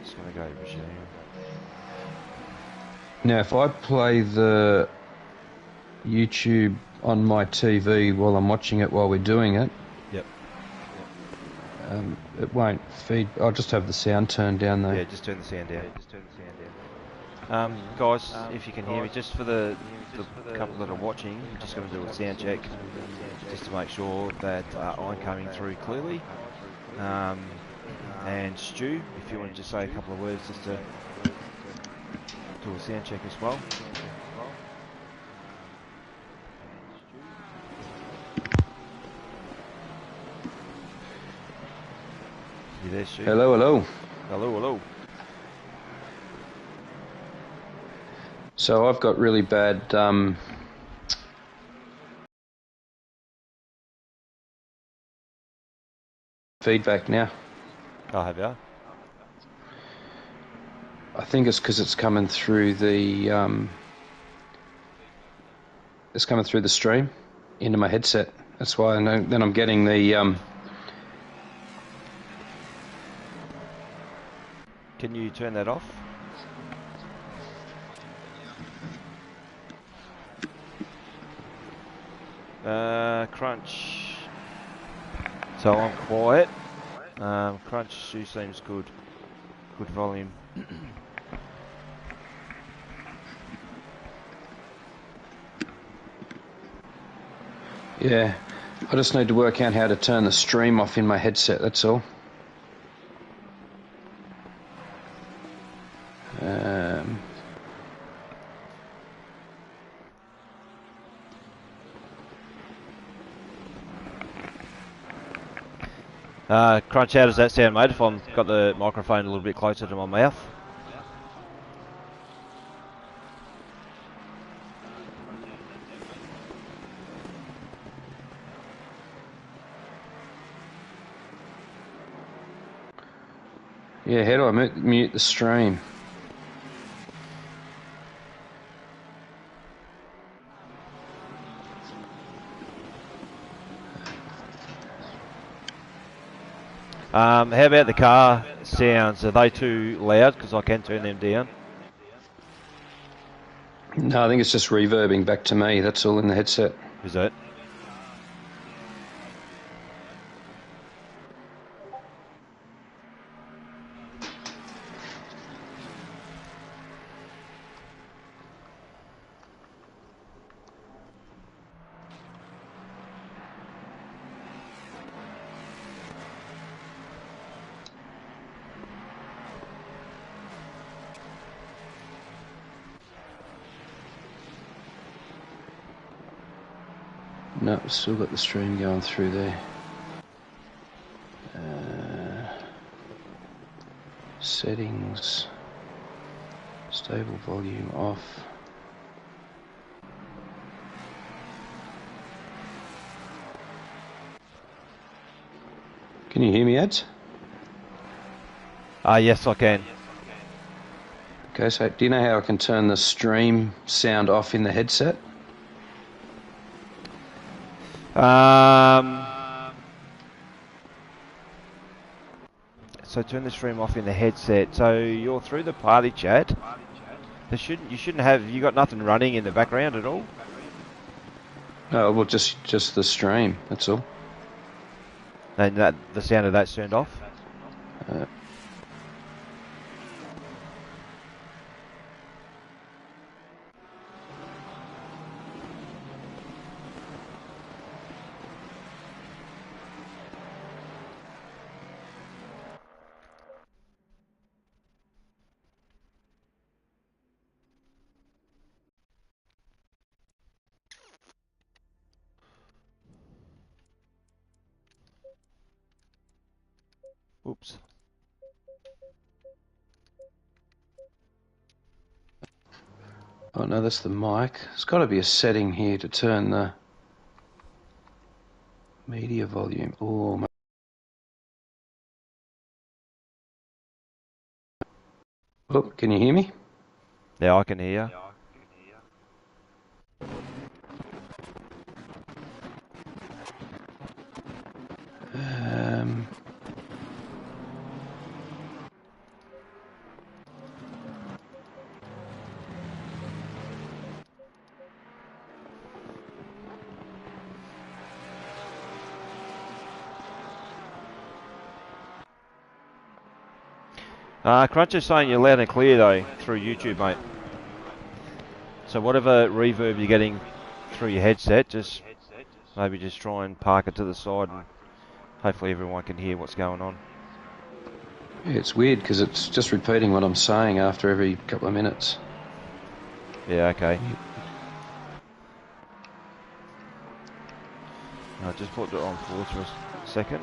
Just going to go resume. Now, if I play the YouTube on my TV while I'm watching it while we're doing it, Yep. it won't feed. I'll just have the sound turned down though. Yeah, just turn the sound down. Guys, if you can hear me, just for the couple that are watching, I'm just going to do a sound check just to make sure that I'm coming through clearly. And Stu, if you want to just say a couple of words just to do a sound check as well. You there, Stu? Hello, hello. Hello, hello. So I've got really bad feedback now. Oh, have you? I think it's because it's coming through the stream into my headset. That's why. And then I'm getting the. Can you turn that off? Crunch. So I'm quiet. Crunch seems good. Good volume. Yeah, I just need to work out how to turn the stream off in my headset, that's all. Crunch, how does that sound, mate, if I've got the microphone a little bit closer to my mouth? Yeah, how do I mute the stream? How about the car sounds? Are they too loud? Because I can turn them down. No, I think it's just reverbing back to me. That's all in the headset. Is it? No, still got the stream going through there. Settings. Stable volume off. Can you hear me, Ads? Yes, I can. Okay, so do you know how I can turn the stream sound off in the headset? So turn the stream off in the headset. So you're through the party chat. You shouldn't have. You got nothing running in the background at all. No, well, just the stream. That's all. And the sound of that's turned off. Oops. Oh no, that's the mic. There's got to be a setting here to turn the media volume. Oh, oh, can you hear me? Yeah, I can hear. Crunch is saying you're loud and clear though through YouTube, mate. So whatever reverb you're getting through your headset, just maybe just try and park it to the side, and hopefully everyone can hear what's going on. Yeah, it's weird because it's just repeating what I'm saying after every couple of minutes. Yeah, okay. I just put it on pause for a second.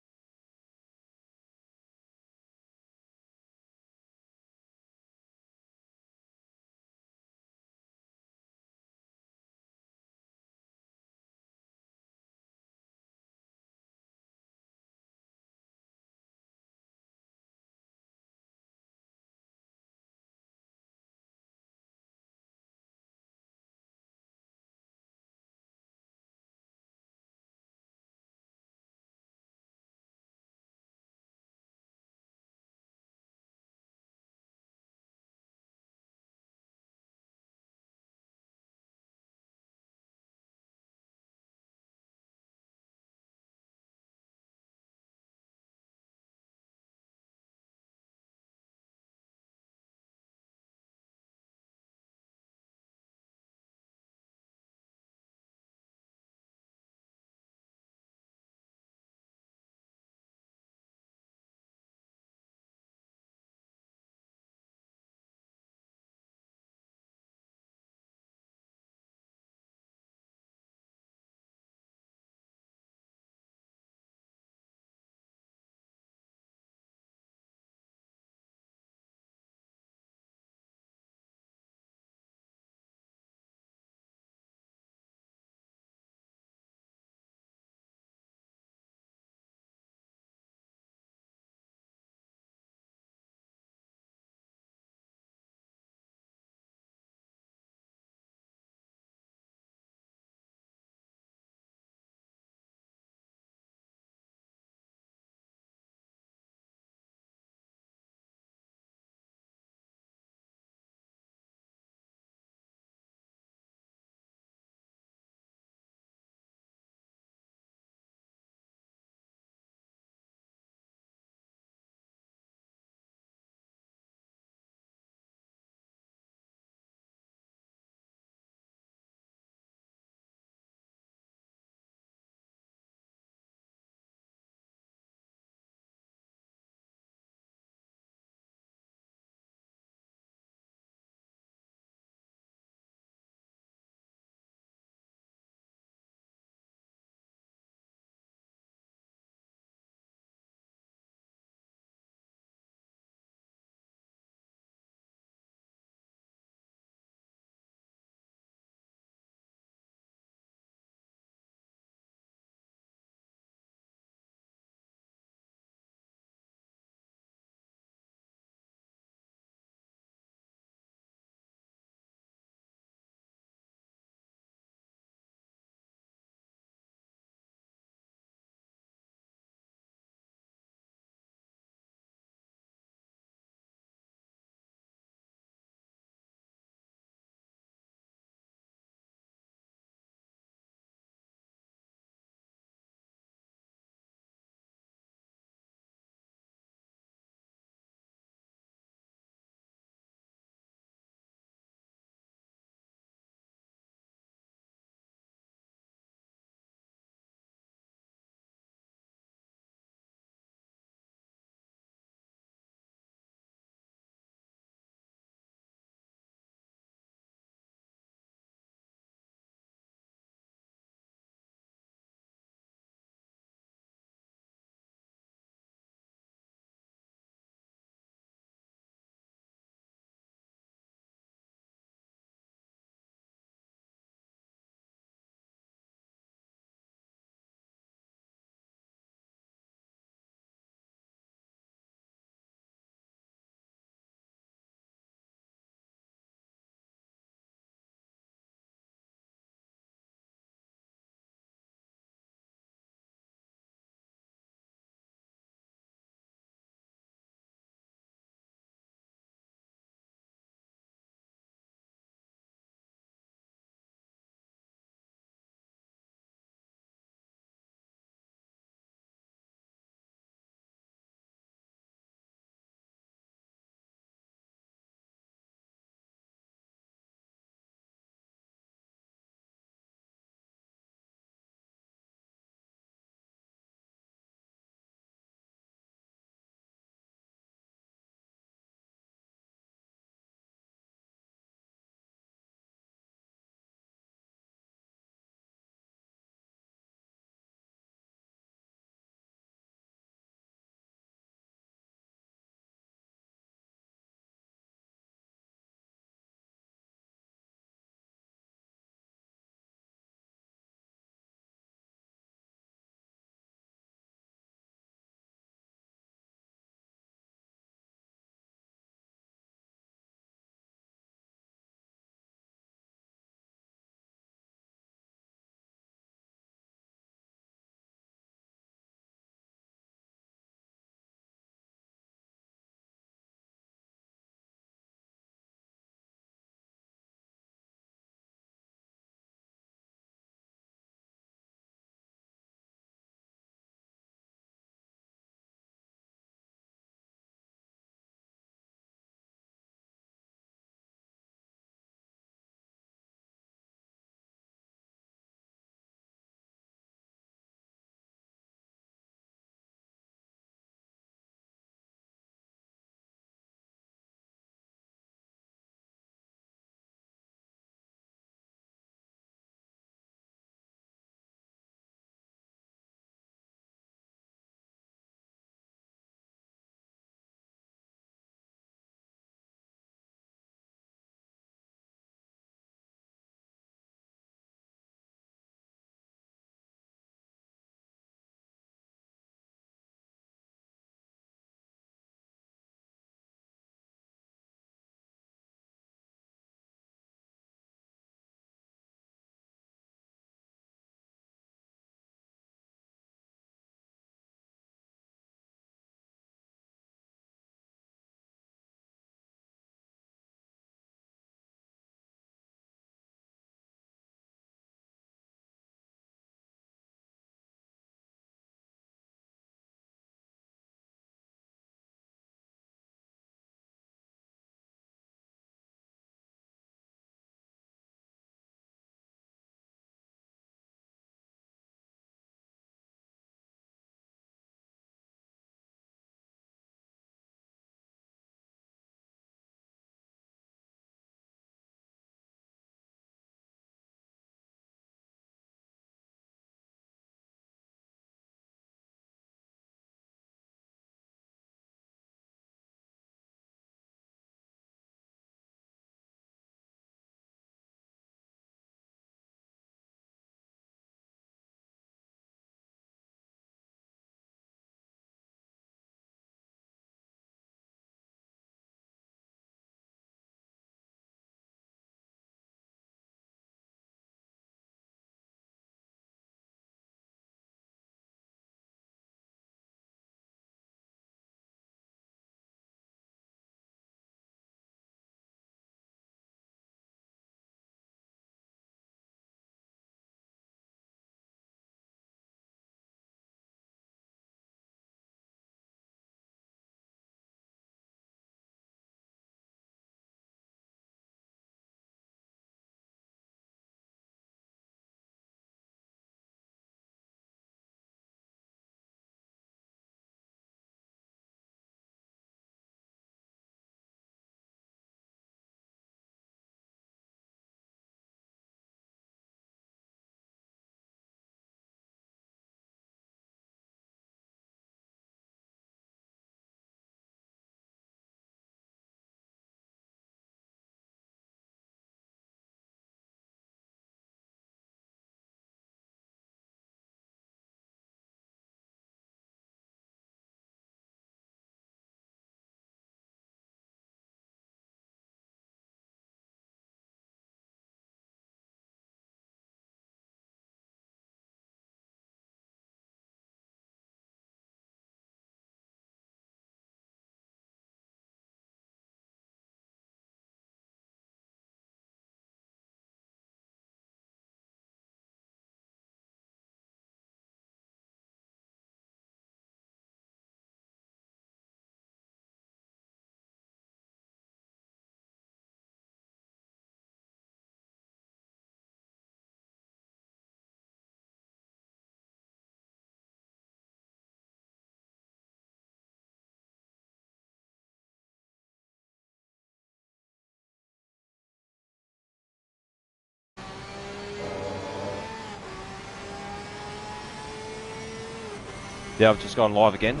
Yeah, I've just gone live again.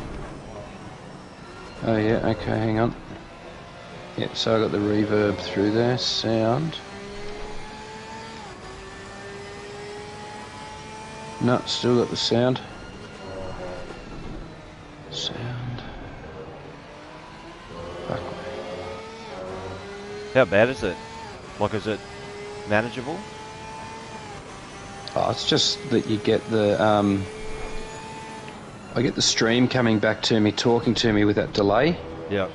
Oh yeah, okay, hang on. Yeah, so I got the reverb through there, sound. No, still got the sound. Sound. Fuck. How bad is it? Like, is it manageable? Oh, it's just that you get the I get the stream coming back to me, talking to me with that delay. Yeah.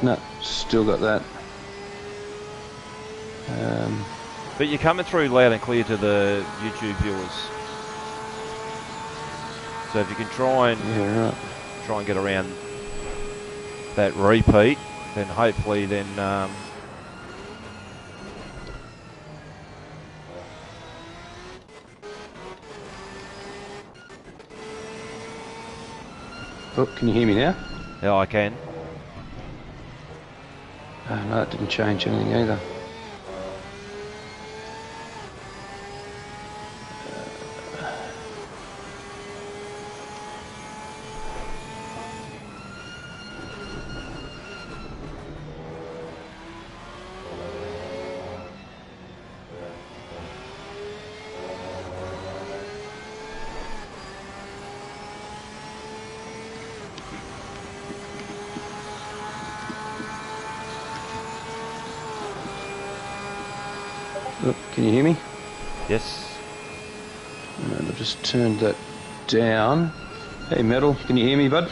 No, still got that. But you're coming through loud and clear to the YouTube viewers. So if you can try and get around that repeat, then hopefully then Oh, can you hear me now? yeah, I can. Oh, no, that didn't change anything either. Oh, can you hear me? Yes. And I've just turned that down. Hey, Metal, can you hear me, bud?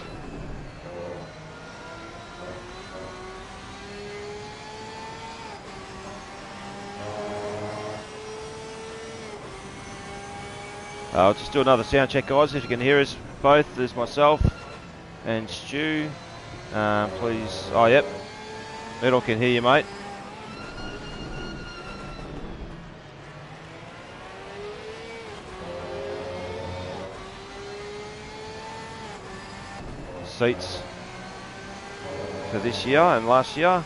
I'll just do another sound check, guys. If you can hear us both, there's myself and Stu. Please. Oh, yep. Metal can hear you, mate. Seats for this year and last year.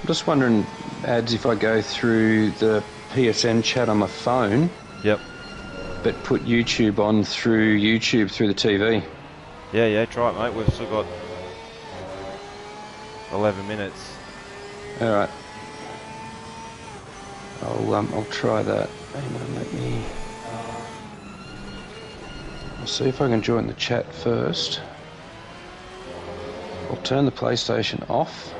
I'm just wondering, Ads, if I go through the PSN chat on my phone, Yep. but put YouTube on through YouTube through the TV. Yeah, try it, mate. We've still got 11 minutes. All right. I'll try that. Hang on, let me. I'll see if I can join the chat first. I'll turn the PlayStation off.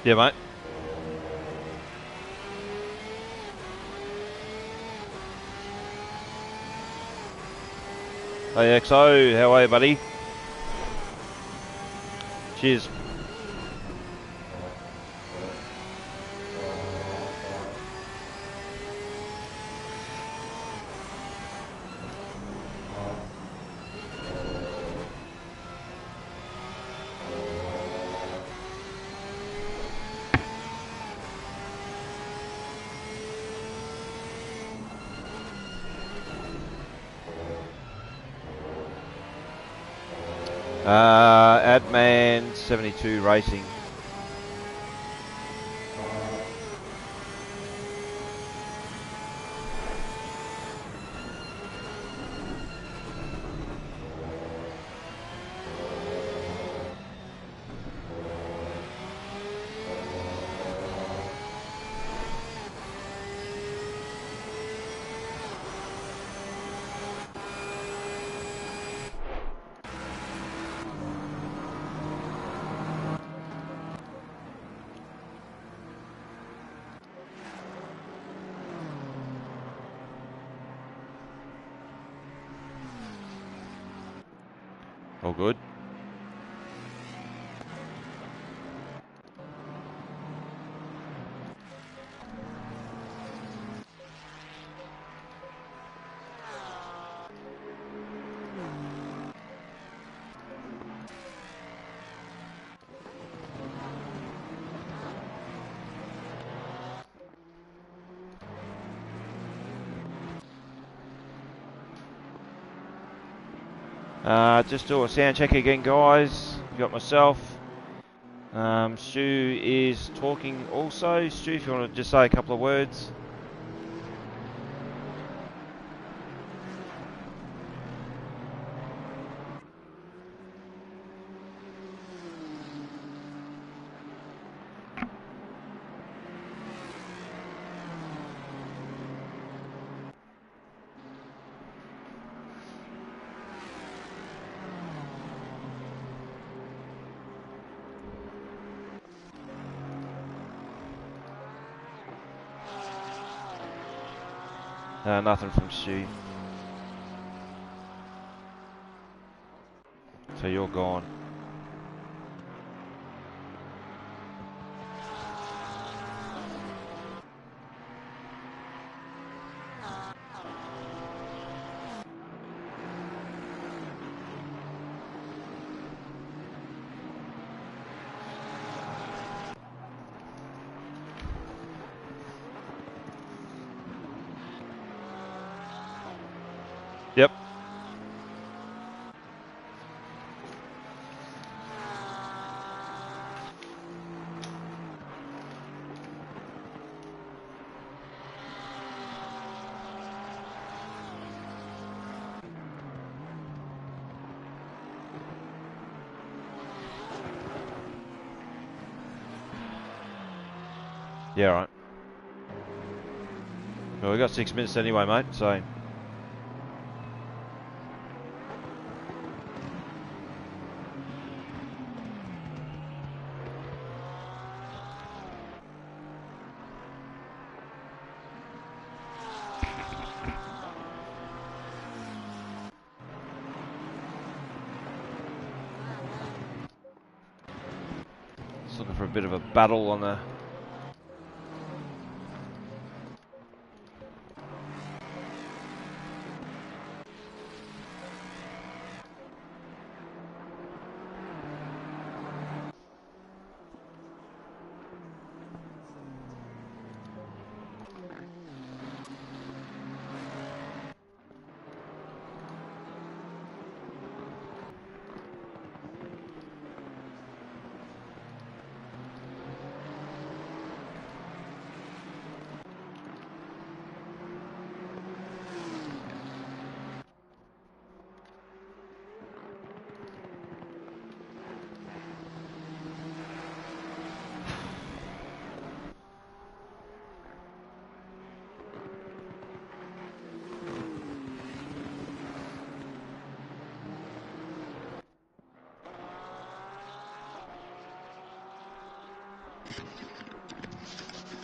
Yeah, mate. Hey, XO, how are you, buddy? Cheers. Adman 72 Racing. All good. Just do a sound check again, guys. Got myself. Stu is talking also. Stu, if you want to just say a couple of words. Nothing from Stu. So you're gone. Yep. Yeah, right. Well, we got 6 minutes anyway, mate, so... Just looking for a bit of a battle on the...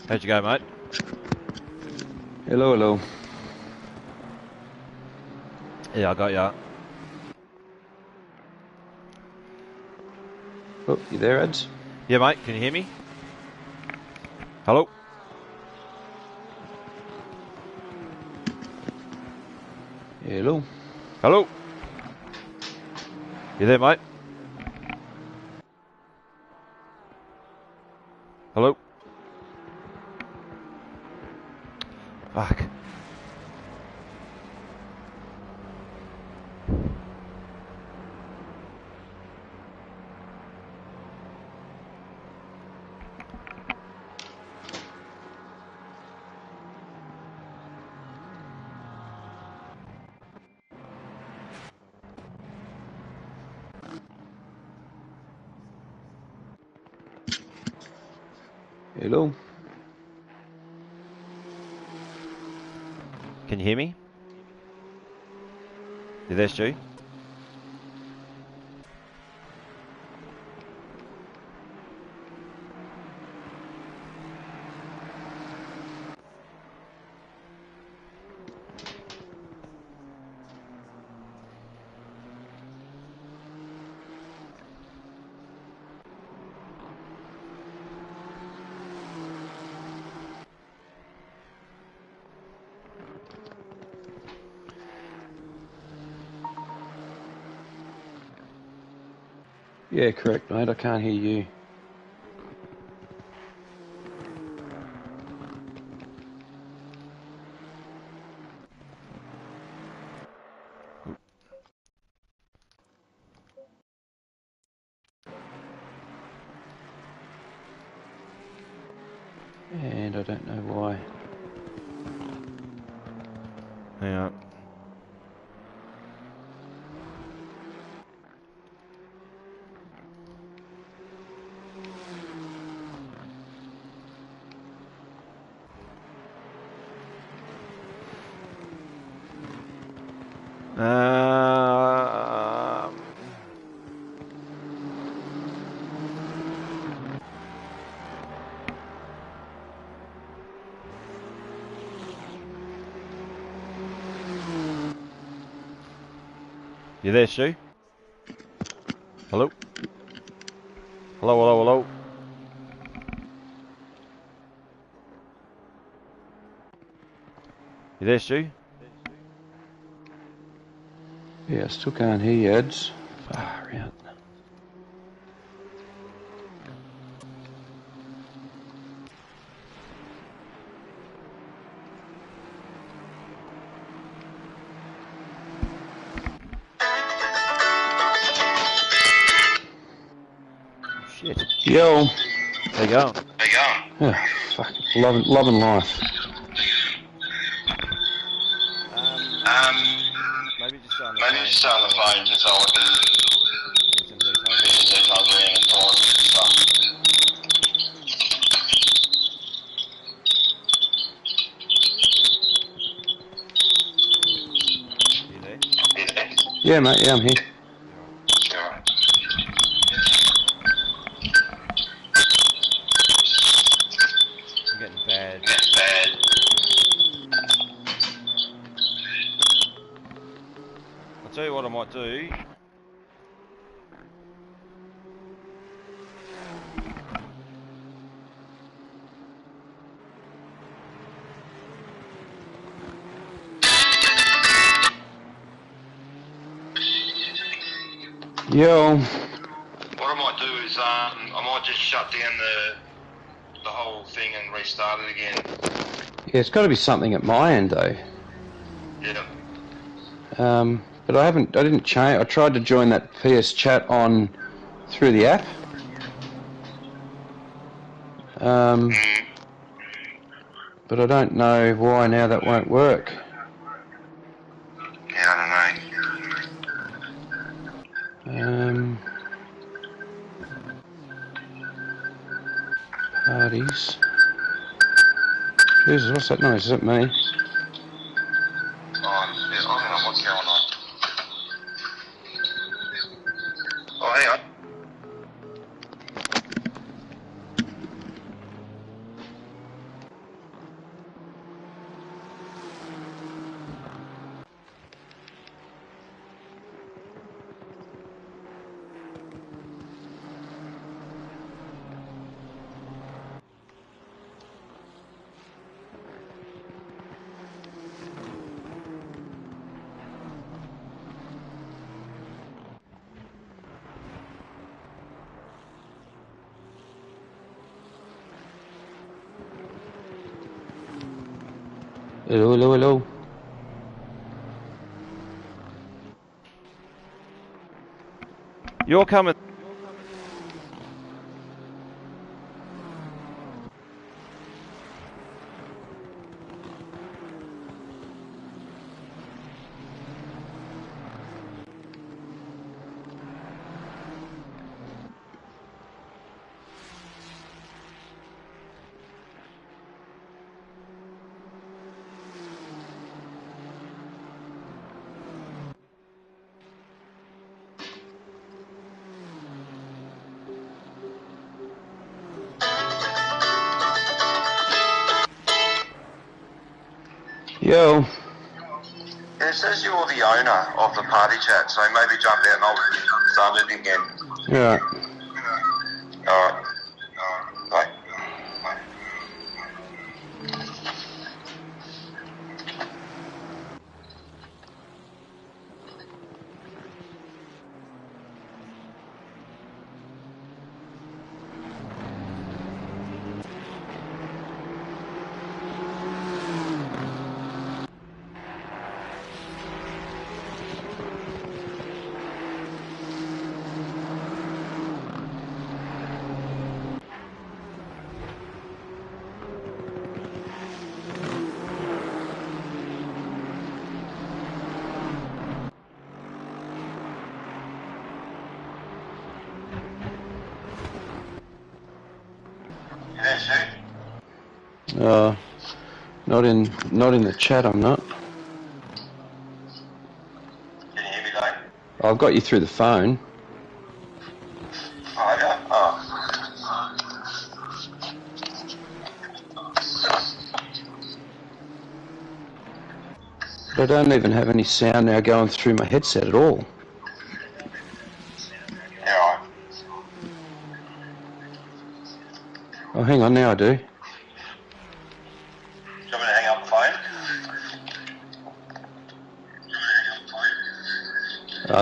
How'd you go, mate? Hello, hello. Yeah, I got ya. Oh, you there, Eds? Yeah, mate, can you hear me? Hello? Hello. Hello? You there, mate? Hello? Fuck. Hello. Can you hear me? You there, Stu? Yeah, correct, mate. I can't hear you. And I don't know why. Hang on. You there, Stu? Hello? Hello, hello, hello? You there, Stu? Yeah, I still can't hear you, Eds. Far out. Shit. Yo. There you go. Yeah, fuck. Loving life. Maybe just stay on the Maybe phone. just stay on the phone just so I can Get some details. get some details around the time and stuff. You there? Yeah, mate. Yeah, I'm here. You're right. Yeah. I'm getting bad. That's bad. I'll tell you what I might do. Yo. What I might do is I might just shut down the whole thing and restart it again. Yeah, it's got to be something at my end though. Yeah. But I didn't change. I tried to join that PS chat on through the app. But I don't know why now that won't work. Yeah, I Parties. Jesus, what's that noise? Is it me? don't know. I don't know what's going on. Oh, hang on. Hello. You're coming. Yo. It says you're the owner of the party chat, so maybe jump out and I'll start it again. Yeah. Alright. Bye. Not in the chat. I'm not. Can you hear me, Dave? I've got you through the phone. Oh, yeah. Oh. But I don't even have any sound now going through my headset at all. Yeah, right. Oh, hang on, now I do. Do you want me to hang up the phone?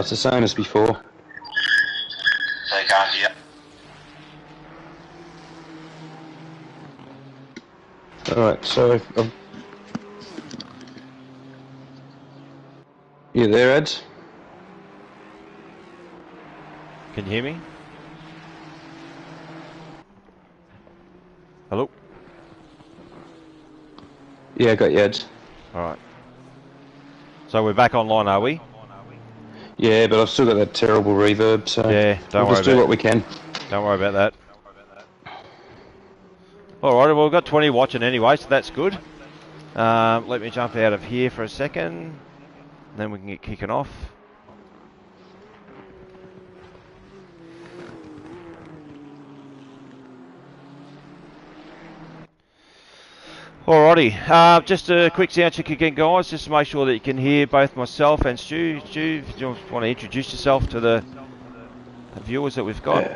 It's the same as before. So you can't hear? Alright, so you there, Ads? Can you hear me? Hello? Yeah, I got you, Ads. Alright. So we're back online, are we? Yeah, but I've still got that terrible reverb, so Yeah, don't we'll worry just do what we can. Don't worry about that. Alright, well, we've got 20 watching anyway, so that's good. Let me jump out of here for a second, then we can get kicking off. Alrighty, just a quick sound check again, guys, just to make sure that you can hear both myself and Stu. Stu, if you want to introduce yourself to the viewers that we've got.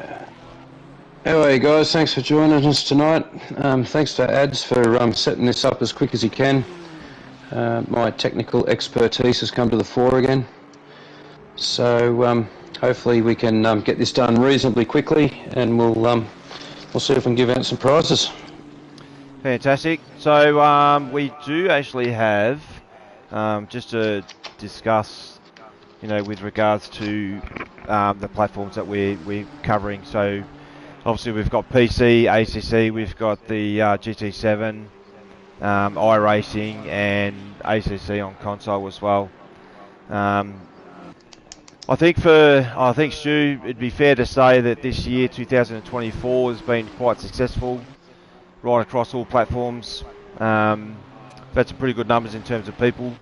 How are you guys? Thanks for joining us tonight. Thanks to Ads for setting this up as quick as he can. My technical expertise has come to the fore again. So hopefully we can get this done reasonably quickly, and we'll see if we can give out some prizes. Fantastic. So we do actually have, just to discuss, with regards to the platforms that we're covering. So obviously we've got PC, ACC, we've got the GT7, iRacing, and ACC on console as well. I think Stu, it'd be fair to say that this year 2024 has been quite successful right across all platforms. We've had some pretty good numbers in terms of people,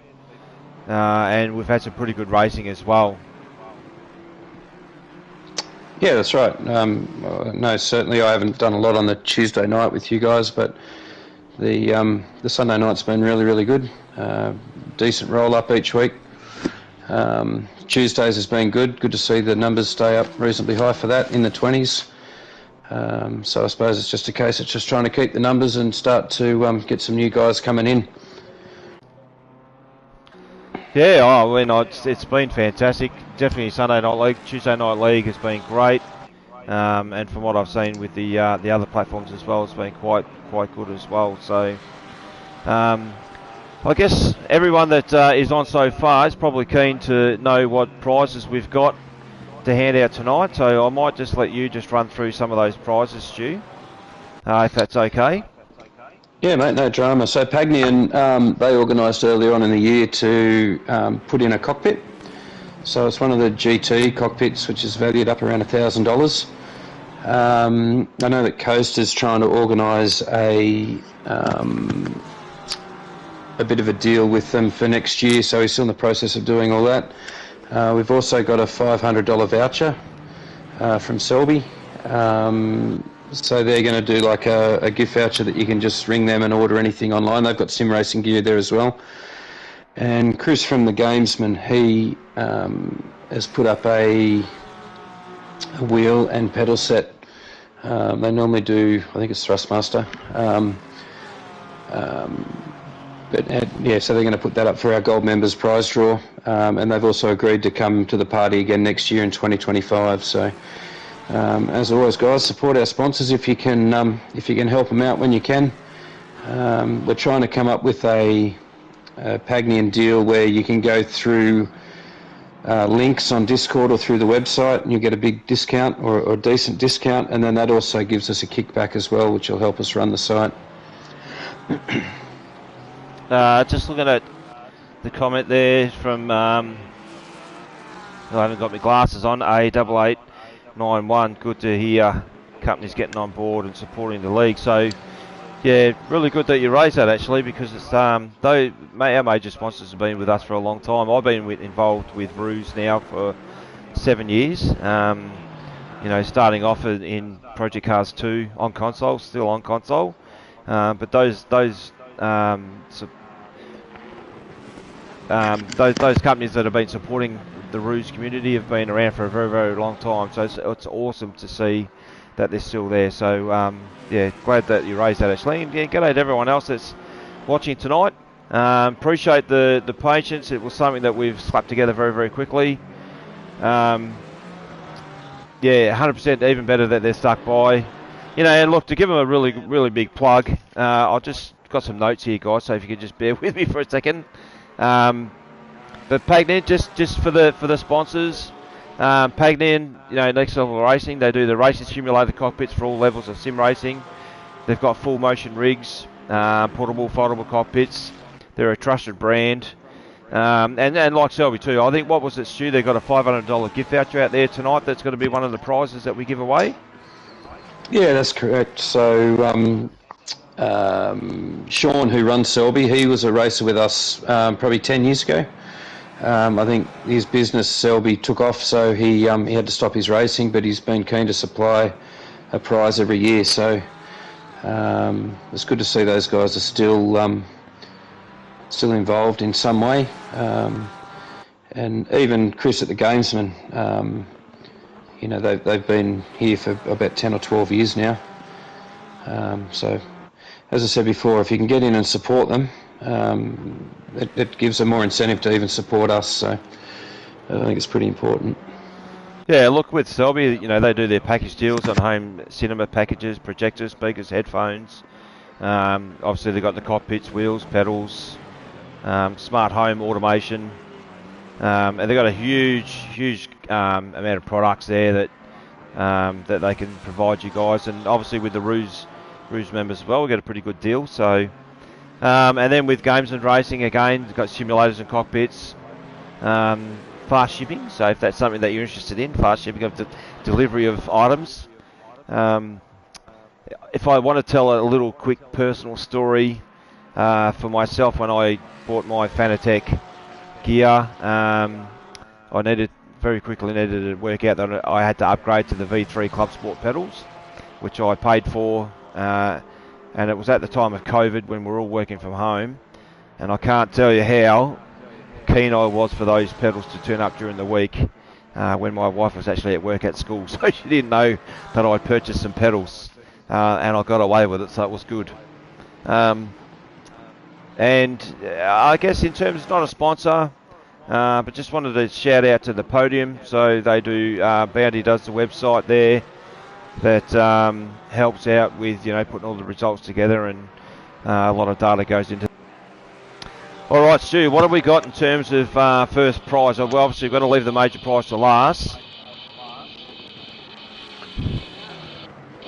and we've had some pretty good racing as well. Yeah, that's right. No, certainly I haven't done a lot on the Tuesday night with you guys, but the Sunday night's been really, really good. Decent roll up each week. Tuesdays has been good. Good to see the numbers stay up reasonably high for that, in the 20s. So I suppose it's just a case of just trying to keep the numbers and start to get some new guys coming in. Yeah, it's been fantastic. Definitely Sunday Night League, Tuesday Night League has been great, and from what I've seen with the other platforms as well, it's been quite good as well. So I guess everyone that is on so far is probably keen to know what prizes we've got to hand out tonight, so I might just let you just run through some of those prizes, Stu, if that's okay. Yeah, mate, no drama. So Pagnian, they organised earlier on in the year to put in a cockpit. So it's one of the GT cockpits, which is valued up around $1,000. I know that Coaster's trying to organise a bit of a deal with them for next year, so he's still in the process of doing all that. We've also got a $500 voucher from Selby. So they're going to do like a gift voucher that you can just ring them and order anything online. They've got sim racing gear there as well. And Chris from the Gamesman, he has put up a wheel and pedal set. They normally do, I think it's Thrustmaster. So they're going to put that up for our gold members prize draw, and they've also agreed to come to the party again next year in 2025. So, as always, guys, support our sponsors if you can help them out when you can. We're trying to come up with a Pagnian deal where you can go through links on Discord or through the website, and you get a big discount or a decent discount, and then that also gives us a kickback as well, which will help us run the site. Just looking at the comment there from, I haven't got my glasses on, A8891, good to hear companies getting on board and supporting the league. So Yeah, really good that you raised that actually, because it's though our major sponsors have been with us for a long time. I've been involved with Rooz now for 7 years. You know, starting off in Project Cars 2 on console, still on console, but those companies that have been supporting the Rooz community have been around for a very, very long time. So it's awesome to see that they're still there. So yeah, glad that you raised that actually. And yeah, g'day to everyone else that's watching tonight. Appreciate the patience. It was something that we've slapped together very, very quickly. Yeah, 100% even better that they're stuck by. You know, and look, to give them a really, really big plug, I've just got some notes here, guys, so if you could just bear with me for a second. But Pagnan, just for the sponsors, Pagnan, you know, Next Level Racing, they do the racing simulator cockpits for all levels of sim racing. They've got full motion rigs, portable, foldable cockpits. They're a trusted brand. And like Selby too, I think, what was it, Stu? They've got a $500 gift voucher out there tonight. That's going to be one of the prizes that we give away. Yeah, that's correct. So Sean, who runs Selby, he was a racer with us probably 10 years ago. I think his business, Selby, took off, so he had to stop his racing, but he's been keen to supply a prize every year. So it's good to see those guys are still involved in some way. And even Chris at the Gamesman, you know, they've been here for about 10 or 12 years now. So, as I said before, if you can get in and support them, it gives them more incentive to even support us. So, I think it's pretty important. Yeah, look, with Selby, you know, they do their package deals on home cinema packages, projectors, speakers, headphones. Obviously, they've got the cockpits, wheels, pedals, smart home automation. And they've got a huge amount of products there that they can provide you guys. And obviously with the Rooz members as well, we get a pretty good deal. So, and then with Games and Racing, again, they've got simulators and cockpits, fast shipping. So if that's something that you're interested in, fast shipping of the delivery of items. If I want to tell a little quick personal story for myself, when I bought my Fanatec gear, I very quickly needed to work out that I had to upgrade to the V3 Club Sport pedals, which I paid for, and it was at the time of COVID when we were all working from home, and I can't tell you how keen I was for those pedals to turn up during the week when my wife was actually at work at school, so she didn't know that I'd purchased some pedals, and I got away with it, so it was good. And I guess in terms, not a sponsor, but just wanted to shout out to the Podium. So they do, Bounty does the website there that helps out with, you know, putting all the results together, and a lot of data goes into it. All right, Stu, what have we got in terms of first prize? Well, obviously we've got to leave the major prize to last.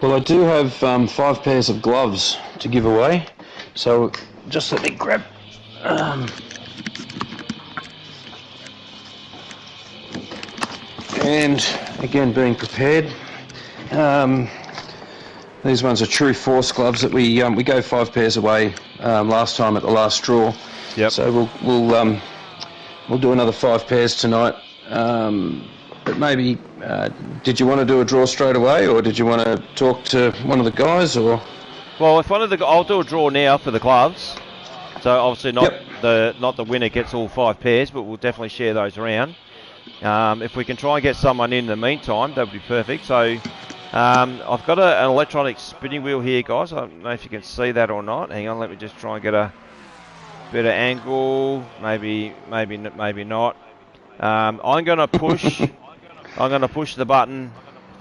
Well, I do have 5 pairs of gloves to give away. So just let me grab... and again, being prepared. These ones are True Force gloves that we go 5 pairs away last time at the last draw. Yep. So we'll do another 5 pairs tonight. But maybe did you want to do a draw straight away, or did you want to talk to one of the guys, or? Well, if I'll do a draw now for the gloves. So obviously not the winner gets all 5 pairs, but we'll definitely share those around. If we can try and get someone in the meantime, that would be perfect. So I've got an electronic spinning wheel here, guys. I don't know if you can see that or not. Hang on, let me just try and get a better angle. Maybe not. I'm going to push. I'm going to push the button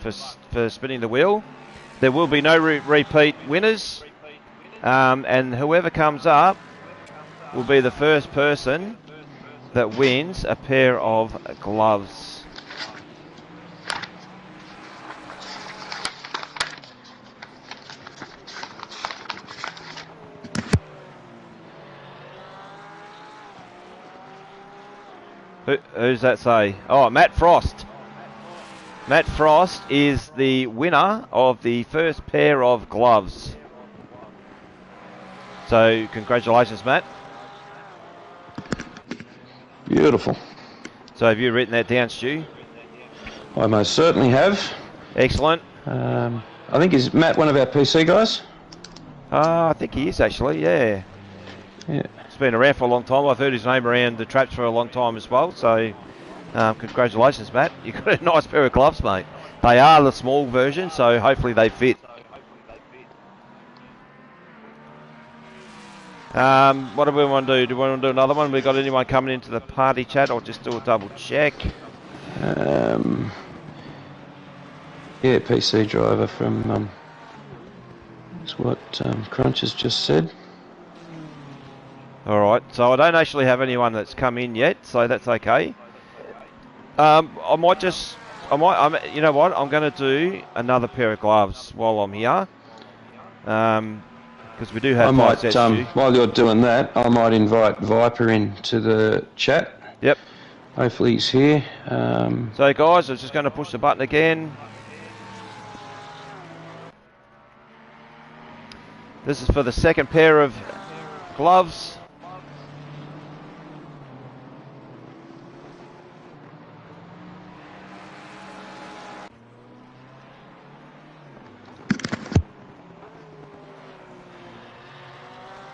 for spinning the wheel. There will be no repeat winners, and whoever comes up will be the first person that wins a pair of gloves. Who's that say? Oh, Matt Frost. Matt Frost is the winner of the first pair of gloves. So congratulations, Matt. Beautiful. So have you written that down, Stu? I most certainly have. Excellent. I think, is Matt one of our PC guys? I think he is actually, yeah. Yeah. He's been around for a long time. I've heard his name around the traps for a long time as well. So congratulations, Matt. You've got a nice pair of gloves, mate. They are the small version, so hopefully they fit. What do we want to do? Do we want to do another one? We got anyone coming into the party chat? I'll just do a double check. Yeah, PC driver from that's what Crunch has just said. All right, so I don't actually have anyone that's come in yet, so that's okay. You know what? I'm going to do another pair of gloves while I'm here. Because we do have 5 sets. While you're doing that, I might invite Viper into the chat. Yep. Hopefully he's here. So guys, I'm just going to push the button again. This is for the second pair of gloves.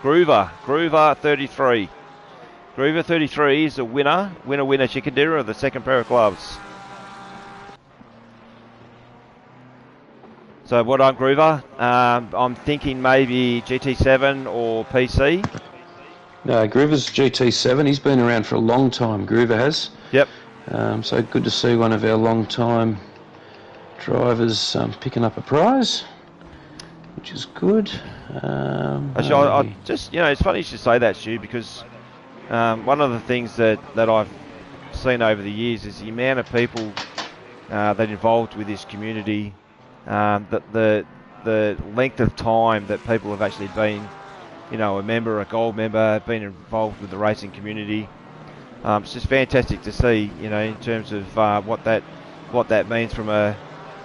Groover 33. Groover 33 is the winner chicken dinner of the second pair of gloves. So what on Groover? I'm thinking maybe GT7 or PC. No, Groover's GT7. He's been around for a long time. Groover has. Yep. So good to see one of our long-time drivers picking up a prize, which is good. Actually, I just, it's funny you should say that, Stu, because one of the things that I've seen over the years is the amount of people that are involved with this community, the length of time that people have actually been, a member, a gold member, been involved with the racing community. It's just fantastic to see, in terms of what that means from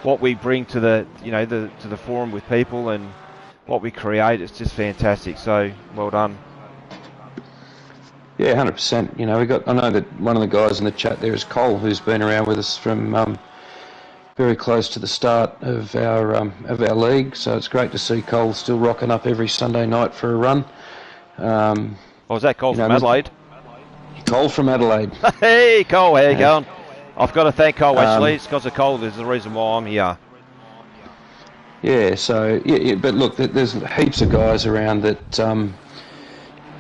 what we bring to the to the forum with people and what we create. It's just fantastic. So well done. Yeah, 100%. I know that one of the guys in the chat there is Cole, who's been around with us from very close to the start of our league. So it's great to see Cole still rocking up every Sunday night for a run. Was that Cole from Adelaide? Cole from Adelaide. Hey, Cole, how you going? I've got to thank Cole, actually. It's because of Cole. There's the reason why I'm here. Yeah, so, but look, there's heaps of guys around that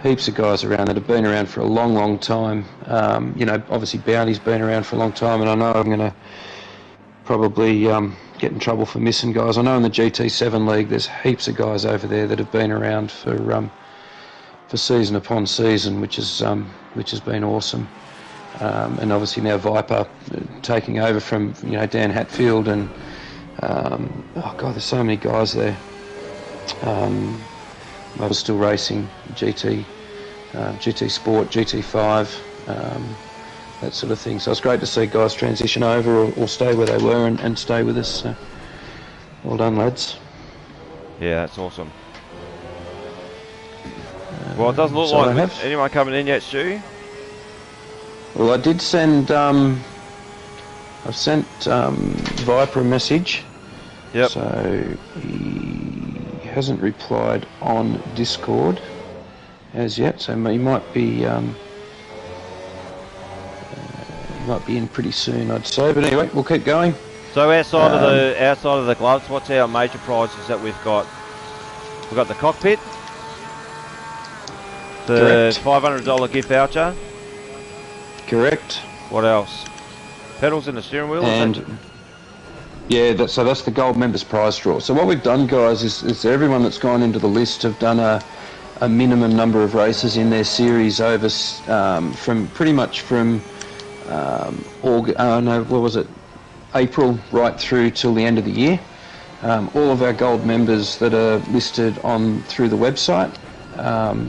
have been around for a long, long time. Obviously Bounty's been around for a long time, and I know I'm going to probably get in trouble for missing guys. I know in the GT7 League there's heaps of guys over there that have been around for season upon season, which has been awesome. And obviously now Viper taking over from Dan Hatfield and there's so many guys there. I was still racing GT Sport, GT5, that sort of thing. So it's great to see guys transition over or stay where they were and stay with us. So well done, lads. Yeah, that's awesome. Well, it doesn't look like anyone coming in yet, Stu. Well, I did send. I've sent Viper a message. Yep. So he hasn't replied on Discord as yet. So he might be in pretty soon, I'd say. But anyway, we'll keep going. So outside of the gloves, what's our major prizes that we've got? We've got the cockpit, the $500 gift voucher. Correct. What else? Pedals in the steering wheel. And yeah, that's the gold members prize draw. So what we've done, guys, is everyone that's gone into the list have done a minimum number of races in their series over from pretty much from April right through till the end of the year. All of our gold members that are listed through the website,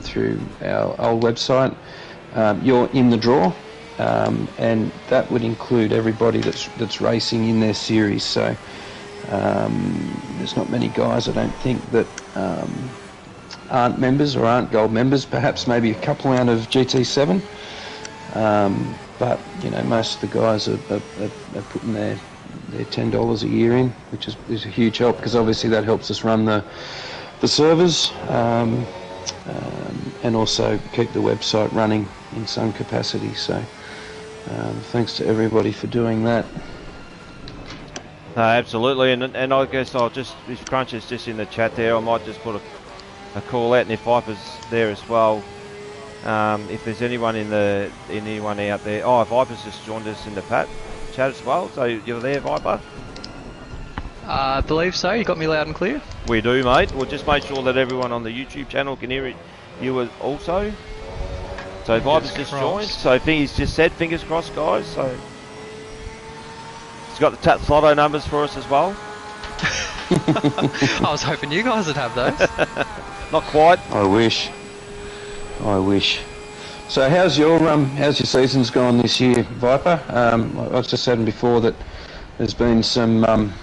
through our old website, you're in the draw. And that would include everybody that's racing in their series. So there's not many guys, I don't think, that aren't members or aren't gold members. Perhaps maybe a couple out of GT7. But most of the guys are putting their $10 a year in, which is a huge help, because obviously that helps us run the servers and also keep the website running in some capacity. So thanks to everybody for doing that. No, absolutely, and I guess I'll just, if Crunch is just in the chat there, I might just put a call out, and if Viper's there as well, if there's anyone anyone out there. Oh, Viper's just joined us in the chat as well, so you're there, Viper? I believe so. You got me loud and clear? We do, mate. We'll just make sure that everyone on the YouTube channel can hear you also. So Viper's just joined, so he's just said fingers crossed, guys. So he's got the Tats Lotto numbers for us as well. I was hoping you guys would have those. Not quite. I wish. So how's your seasons gone this year, Viper? I was just saying before that there's been some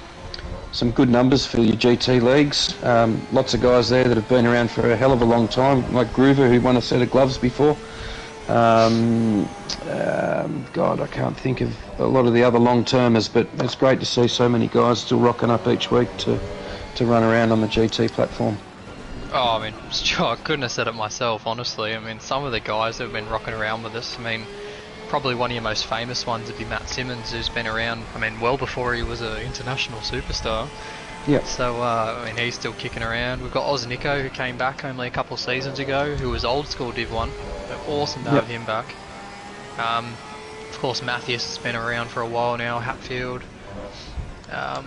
good numbers for your GT leagues. Lots of guys there that have been around for a hell of a long time, like Groover, who won a set of gloves before. God, I can't think of a lot of the other long-termers, but it's great to see so many guys still rocking up each week to run around on the GT platform. Oh, I mean, I couldn't have said it myself, honestly. I mean, some of the guys that have been rocking around with us, I mean, probably one of your most famous ones would be Matt Simmons, who's been around, I mean, well before he was an international superstar. Yeah. So, I mean, he's still kicking around. We've got Oz Nico, who came back only a couple of seasons ago, who was old school Div 1. Awesome to have him back. Of course, Matthias has been around for a while now, Hatfield. God,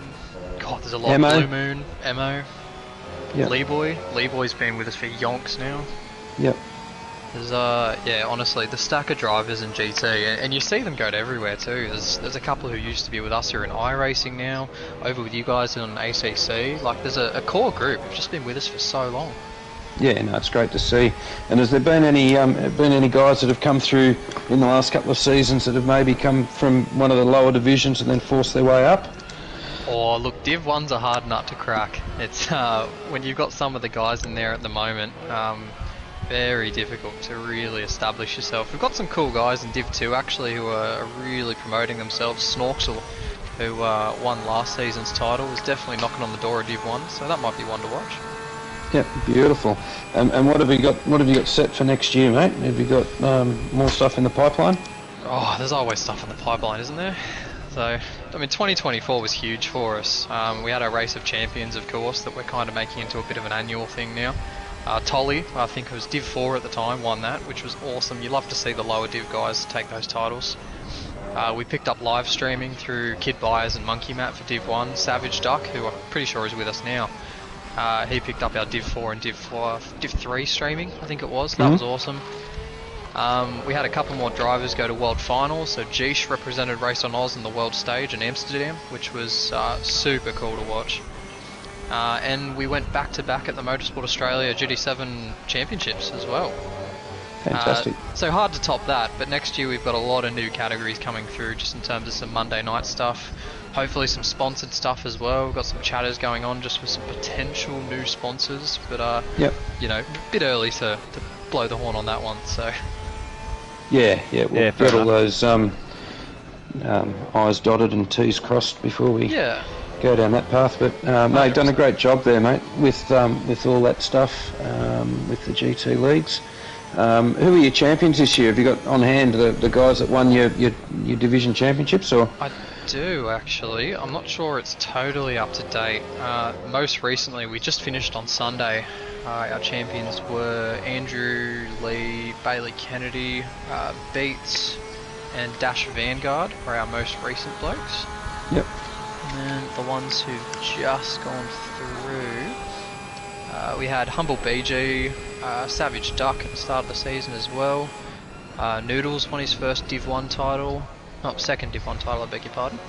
there's a lot. Emo. Blue Moon, Emo. Yep. Leeboy's been with us for yonks now. Yep. There's yeah, honestly, the stack of drivers in GT, and you see them go to everywhere too. There's a couple who used to be with us who are in iRacing now, over with you guys on ACC. Like, there's a core group who've just been with us for so long. Yeah, no, it's great to see. And has there been any guys that have come through in the last couple of seasons that have maybe come from one of the lower divisions and then forced their way up? Oh, look, Div 1's a hard nut to crack. It's when you've got some of the guys in there at the moment, very difficult to really establish yourself. We've got some cool guys in Div 2 actually who are really promoting themselves. Snorksel, who won last season's title, is definitely knocking on the door of Div 1, so that might be one to watch. Yep, beautiful. And what have you got? What have you got set for next year, mate? Have you got more stuff in the pipeline? Oh, there's always stuff in the pipeline, isn't there? So, I mean, 2024 was huge for us. We had our Race of Champions, of course, that we're kind of making into a bit of an annual thing now. Tolly, I think it was Div 4 at the time, won that, which was awesome. You love to see the lower Div guys take those titles. We picked up live streaming through Kid Byers and Monkey Matt for Div 1. Savage Duck, who I'm pretty sure is with us now, he picked up our Div 4 and Div 3 streaming, I think it was. That was awesome. We had a couple more drivers go to World Finals, so Geesh represented Race on Oz in the World Stage in Amsterdam, which was super cool to watch. And we went back-to-back at the Motorsport Australia GT7 Championships as well. Fantastic. So hard to top that, but next year we've got a lot of new categories coming through just in terms of some Monday night stuff. Hopefully some sponsored stuff as well. We've got some chatters going on just with some potential new sponsors, but you know, a bit early to blow the horn on that one, so... Yeah, we'll get all those I's dotted and T's crossed before we go down that path. But no, you've done a great job there, mate, with all that stuff, with the GT leagues. Who are your champions this year? Have you got on hand the guys that won your division championships, or? I do, actually. I'm not sure it's totally up to date. Most recently, we just finished on Sunday. Our champions were Andrew Lee, Bailey Kennedy, Beats, and Dash Vanguard were our most recent blokes. Yep. And then the ones who've just gone through, we had Humble BG, Savage Duck at the start of the season as well. Noodles won his first Div 1 title. Oh, second Div 1 title, I beg your pardon.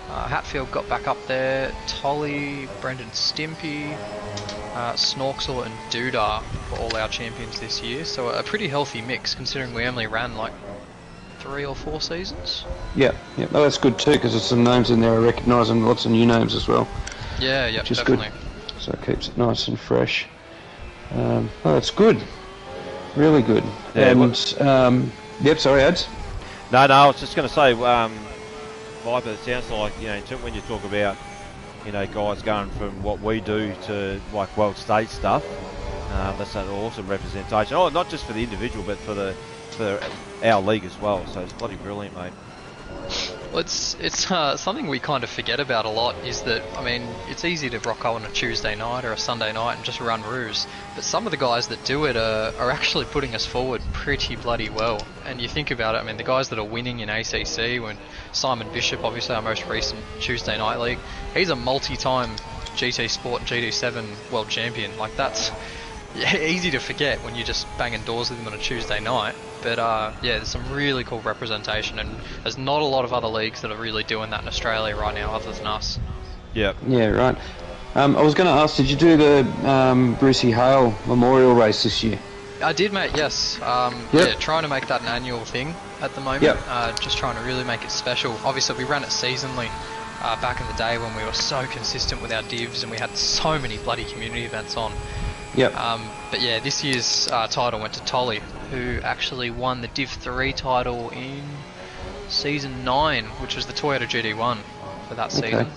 Hatfield got back up there. Tolly, Brendan Stimpy, Snorksel and Doodah were all our champions this year. So a pretty healthy mix considering we only ran like 3 or 4 seasons. Yeah. Oh, that's good too, because there's some names in there I recognise and lots of new names as well. Yeah, which is definitely. Good. So it keeps it nice and fresh. That's good. Really good. Yeah, and, yep, sorry, Ads. No, I was just going to say, Viper, it sounds like, when you talk about, guys going from what we do to, like, world state stuff, that's an awesome representation. Oh, not just for the individual, but for our league as well. So it's bloody brilliant, mate. Well, it's something we kind of forget about a lot is that, I mean, it's easy to rock on a Tuesday night or a Sunday night and just run Rooz, but some of the guys that do it are actually putting us forward pretty bloody well. And you think about it, I mean, the guys that are winning in ACC, when Simon Bishop, obviously our most recent Tuesday night league, he's a multi-time GT Sport and GT7 world champion. Like, that's easy to forget when you're just banging doors with him on a Tuesday night. But yeah, there's some really cool representation, and there's not a lot of other leagues that are really doing that in Australia right now other than us. Yep. Yeah, right. I was going to ask, did you do the Brucey Hale Memorial Race this year? I did, mate, yes. Yep. Yeah, trying to make that an annual thing at the moment. Yep. Just trying to really make it special. Obviously, we ran it seasonally back in the day when we were so consistent with our divs and we had so many bloody community events on. Yep. But yeah, this year's title went to Tolly, who actually won the Div 3 title in Season 9, which was the Toyota GD1 for that season.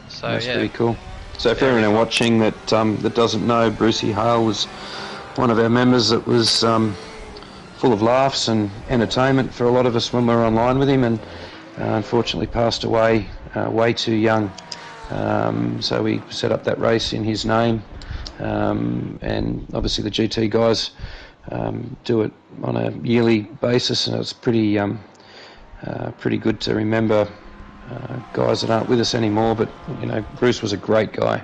So that's yeah, pretty cool. So if anyone watching that doesn't know, Brucey Hale was one of our members that was full of laughs and entertainment for a lot of us when we were online with him, and unfortunately passed away way too young. So we set up that race in his name. And obviously the GT guys do it on a yearly basis, and it's pretty good to remember guys that aren't with us anymore. But Bruce was a great guy.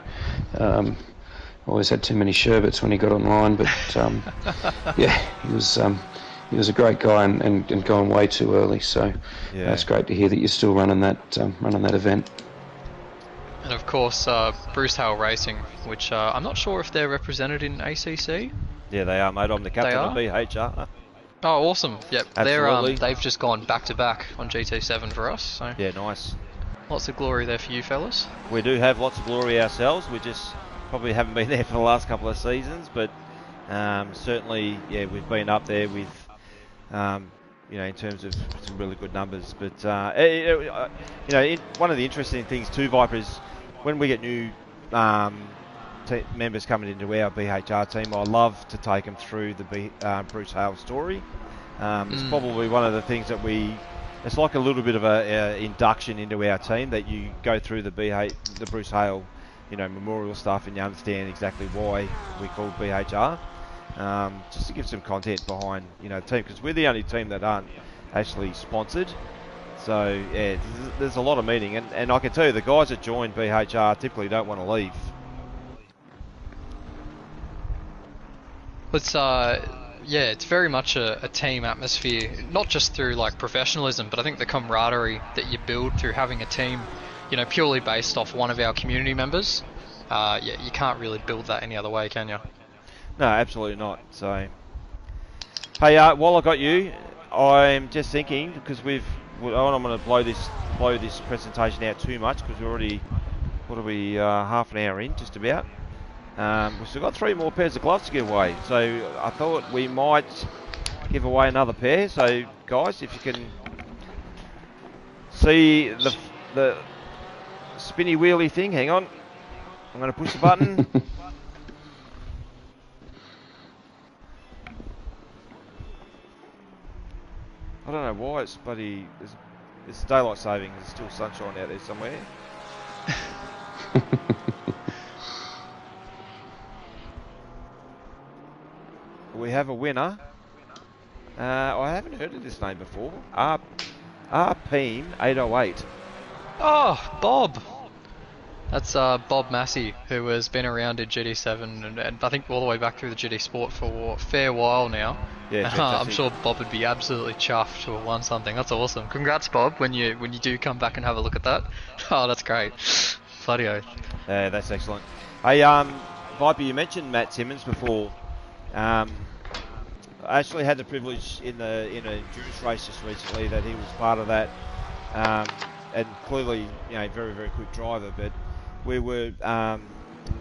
Always had too many sherbets when he got online, but yeah, he was a great guy and gone way too early. So Yeah. it's great to hear that you're still running that event. and of course Bruce Hale Racing, which I'm not sure if they're represented in ACC. Yeah, they are, mate. I'm the captain They of are? BHR. Oh, awesome! Yep, Absolutely. they've just gone back to back on GT7 for us. So Yeah, nice. lots of glory there for you fellas. We do have lots of glory ourselves. We just probably haven't been there for the last couple of seasons, but certainly, yeah, we've been up there with, in terms of some really good numbers. But one of the interesting things too, Viper, is when we get new members coming into our BHR team, I love to take them through the Bruce Hale story. It's probably one of the things that it's like a little bit of a induction into our team, that you go through the Bruce Hale, memorial stuff, and you understand exactly why we call BHR. Just to give some content behind, the team, because we're the only team that aren't actually sponsored. So yeah, there's a lot of meaning, and I can tell you the guys that join BHR typically don't want to leave. It's it's very much a team atmosphere, not just through like professionalism, but I think the camaraderie that you build through having a team, purely based off one of our community members. You can't really build that any other way, can you? No, absolutely not. So, hey, while I got you, I'm just thinking, because I don't want to blow this presentation out too much, because we're already, half an hour in, just about. We've still got 3 more pairs of gloves to give away, so I thought we might give away another pair. So, guys, if you can see the spinny wheelie thing, hang on, I'm going to push the button. I don't know why it's bloody. It's daylight saving. There's still sunshine out there somewhere. We have a winner. I haven't heard of this name before. Arpeem 808. Oh, Bob. That's Bob Massey, who has been around in GT7 and I think all the way back through the GT Sport for a fair while now. Yeah, I'm sure Bob would be absolutely chuffed to have won something. That's awesome. Congrats, Bob, when you do come back and have a look at that. Oh, that's great. Bloody oath. Yeah, that's excellent. Hey, Viper, you mentioned Matt Simmons before. I actually had the privilege in a endurance race just recently that he was part of that, and clearly, very, very quick driver. But we were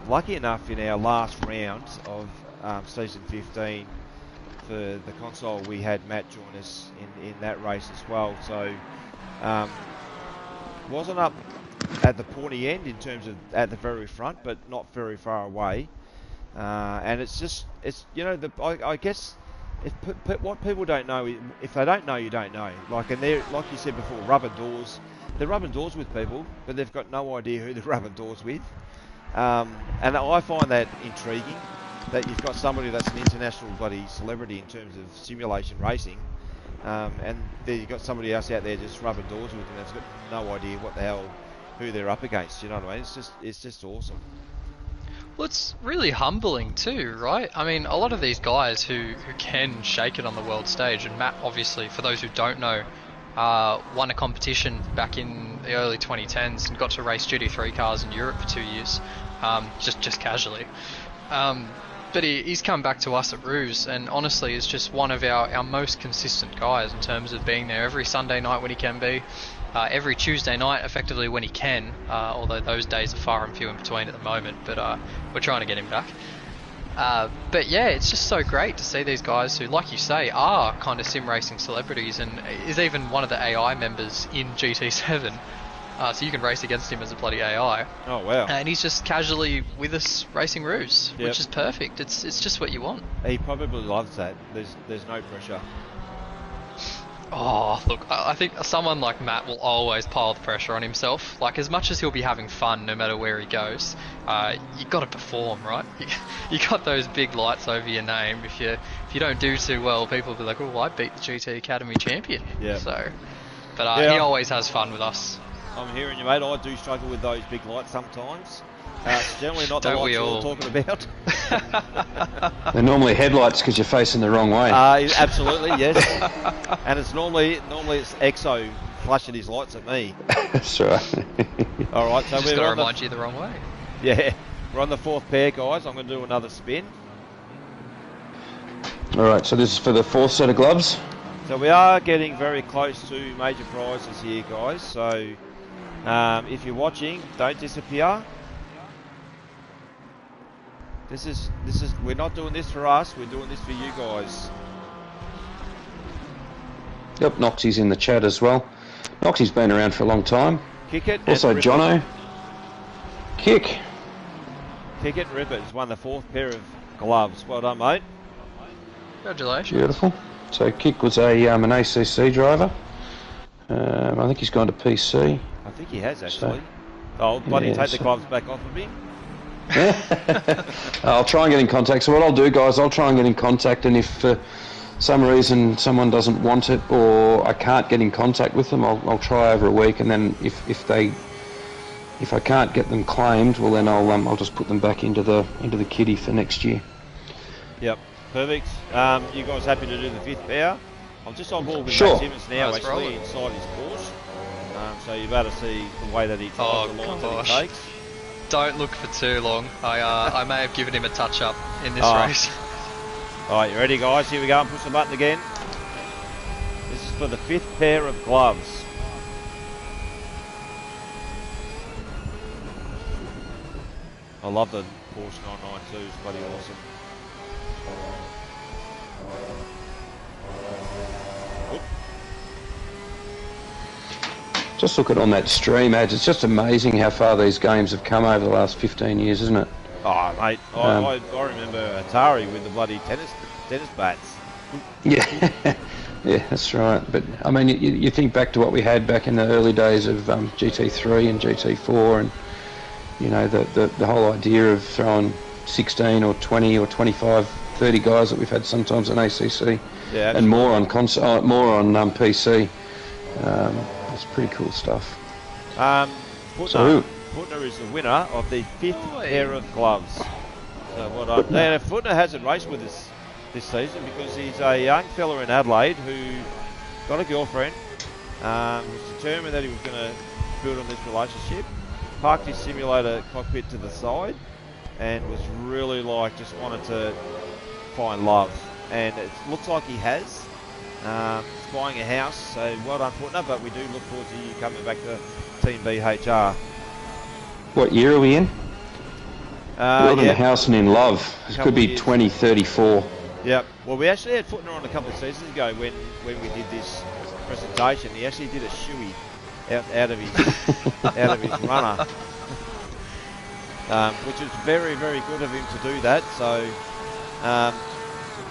lucky enough in our last round of season 15 for the console, we had Matt join us in that race as well. So wasn't up at the pointy end in terms of at the very front, but not very far away. And it's you know, I guess what people don't know, if they don't know, you don't know. Like, and they're, like you said before, rubbing doors. They're rubbing doors with people, but they've got no idea who they're rubbing doors with. And I find that intriguing, that you've got somebody that's an international bloody celebrity in terms of simulation racing, and then you've got somebody else out there just rubbing doors with them that's got no idea what the hell, who they're up against. You know what I mean? It's just awesome. Well, it's really humbling too, right? I mean, a lot of these guys who can shake it on the world stage, and Matt, obviously, for those who don't know, won a competition back in the early 2010s and got to race GT3 cars in Europe for 2 years, just casually. But he's come back to us at Rooz, and honestly is just one of our most consistent guys in terms of being there every Sunday night when he can be, every Tuesday night effectively when he can, although those days are far and few in between at the moment, but we're trying to get him back. But yeah, it's just so great to see these guys who, like you say, are kind of sim racing celebrities, and is even one of the AI members in GT7. So you can race against him as a bloody AI. Oh wow! And he's just casually with us racing Rooz, which is perfect. It's just what you want. He probably loves that. There's no pressure. Oh, look, I think someone like Matt will always pile the pressure on himself. Like, as much as he'll be having fun no matter where he goes, you got to perform, right? You got those big lights over your name. If you don't do too well, people will be like, "Oh, I beat the GT Academy champion." Yeah. So, but he always has fun with us. I'm hearing you, mate. I do struggle with those big lights sometimes. It's generally not the Don't lights we you're all? talking about. They're normally headlights because you're facing the wrong way. Absolutely, yes. And it's normally it's EXO flashing his lights at me. That's right. All right, so Just we're got to on remind you the wrong way. Yeah, we're on the fourth pair, guys. I'm going to do another spin. All right, so this is for the fourth set of gloves. So we are getting very close to major prizes here, guys. So if you're watching, don't disappear. This is we're not doing this for us, we're doing this for you guys. Yep, Noxie's in the chat as well. Noxie's been around for a long time. Kick it. Also, and rip Jono. it. Kick. Kick it and rip it. He's won the fourth pair of gloves. Well done, mate. Congratulations. Beautiful. So Kick was an ACC driver. I think he's gone to PC. I think he has actually. Oh, bloody take the gloves back off of him. I'll try and get in contact. So what I'll do, guys, I'll try and get in contact, and if for some reason someone doesn't want it or I can't get in contact with them, I'll try over a week, and then if I can't get them claimed, well then I'll just put them back into the kitty for next year. Yep, perfect. You guys happy to do the fifth pair? I'm just on board with Sure. Matt Simmons now, Nice actually, rolling. inside his Porsche. So you're about to see the way that he drives, the lines that gosh. he takes. Don't look for too long. I may have given him a touch up in this race. Alright, you ready, guys? Here we go, and push the button again. This is for the fifth pair of gloves. I love the Porsche 992, it's bloody awesome. Oop. Just look at on that stream ads. It's just amazing how far these games have come over the last 15 years, isn't it? Oh, mate, I remember Atari with the bloody tennis bats. Yeah, yeah, that's right. But I mean, you think back to what we had back in the early days of GT3 and GT4, and you know the whole idea of throwing 16 or 20 or 25, 30 guys that we've had sometimes on ACC, Yeah, and more on PC. It's pretty cool stuff. Putner is the winner of the fifth pair of gloves. So what I now Putner hasn't raced with us this season because he's a young fella in Adelaide who got a girlfriend. Was determined that he was going to build on this relationship. Parked his simulator cockpit to the side and was really just wanted to find love. And it looks like he has. He's buying a house, so well done Putner, but we do look forward to you coming back to Team BHR. What year are we in? Building a house and in love. It could be years. 2034. Yep. Well, we actually had Footner on a couple of seasons ago when we did this presentation. He actually did a shoey out of his runner, which was very, very good of him to do that. So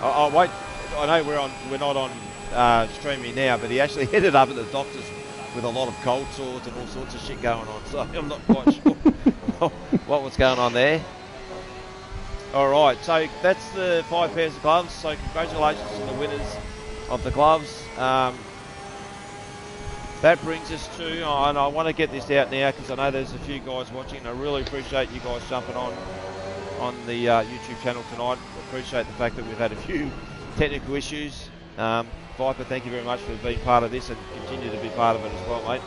I'll wait. I know we're not on streaming now, but he actually ended up at the doctor's with a lot of cold sores and all sorts of shit going on. So I'm not quite sure what was going on there. All right, so that's the 5 pairs of gloves. So congratulations to the winners of the gloves. That brings us to, and I want to get this out now because I know there's a few guys watching. I really appreciate you guys jumping on the YouTube channel tonight. Appreciate the fact that we've had a few technical issues. Viper, thank you very much for being part of this and continue to be part of it as well, mate.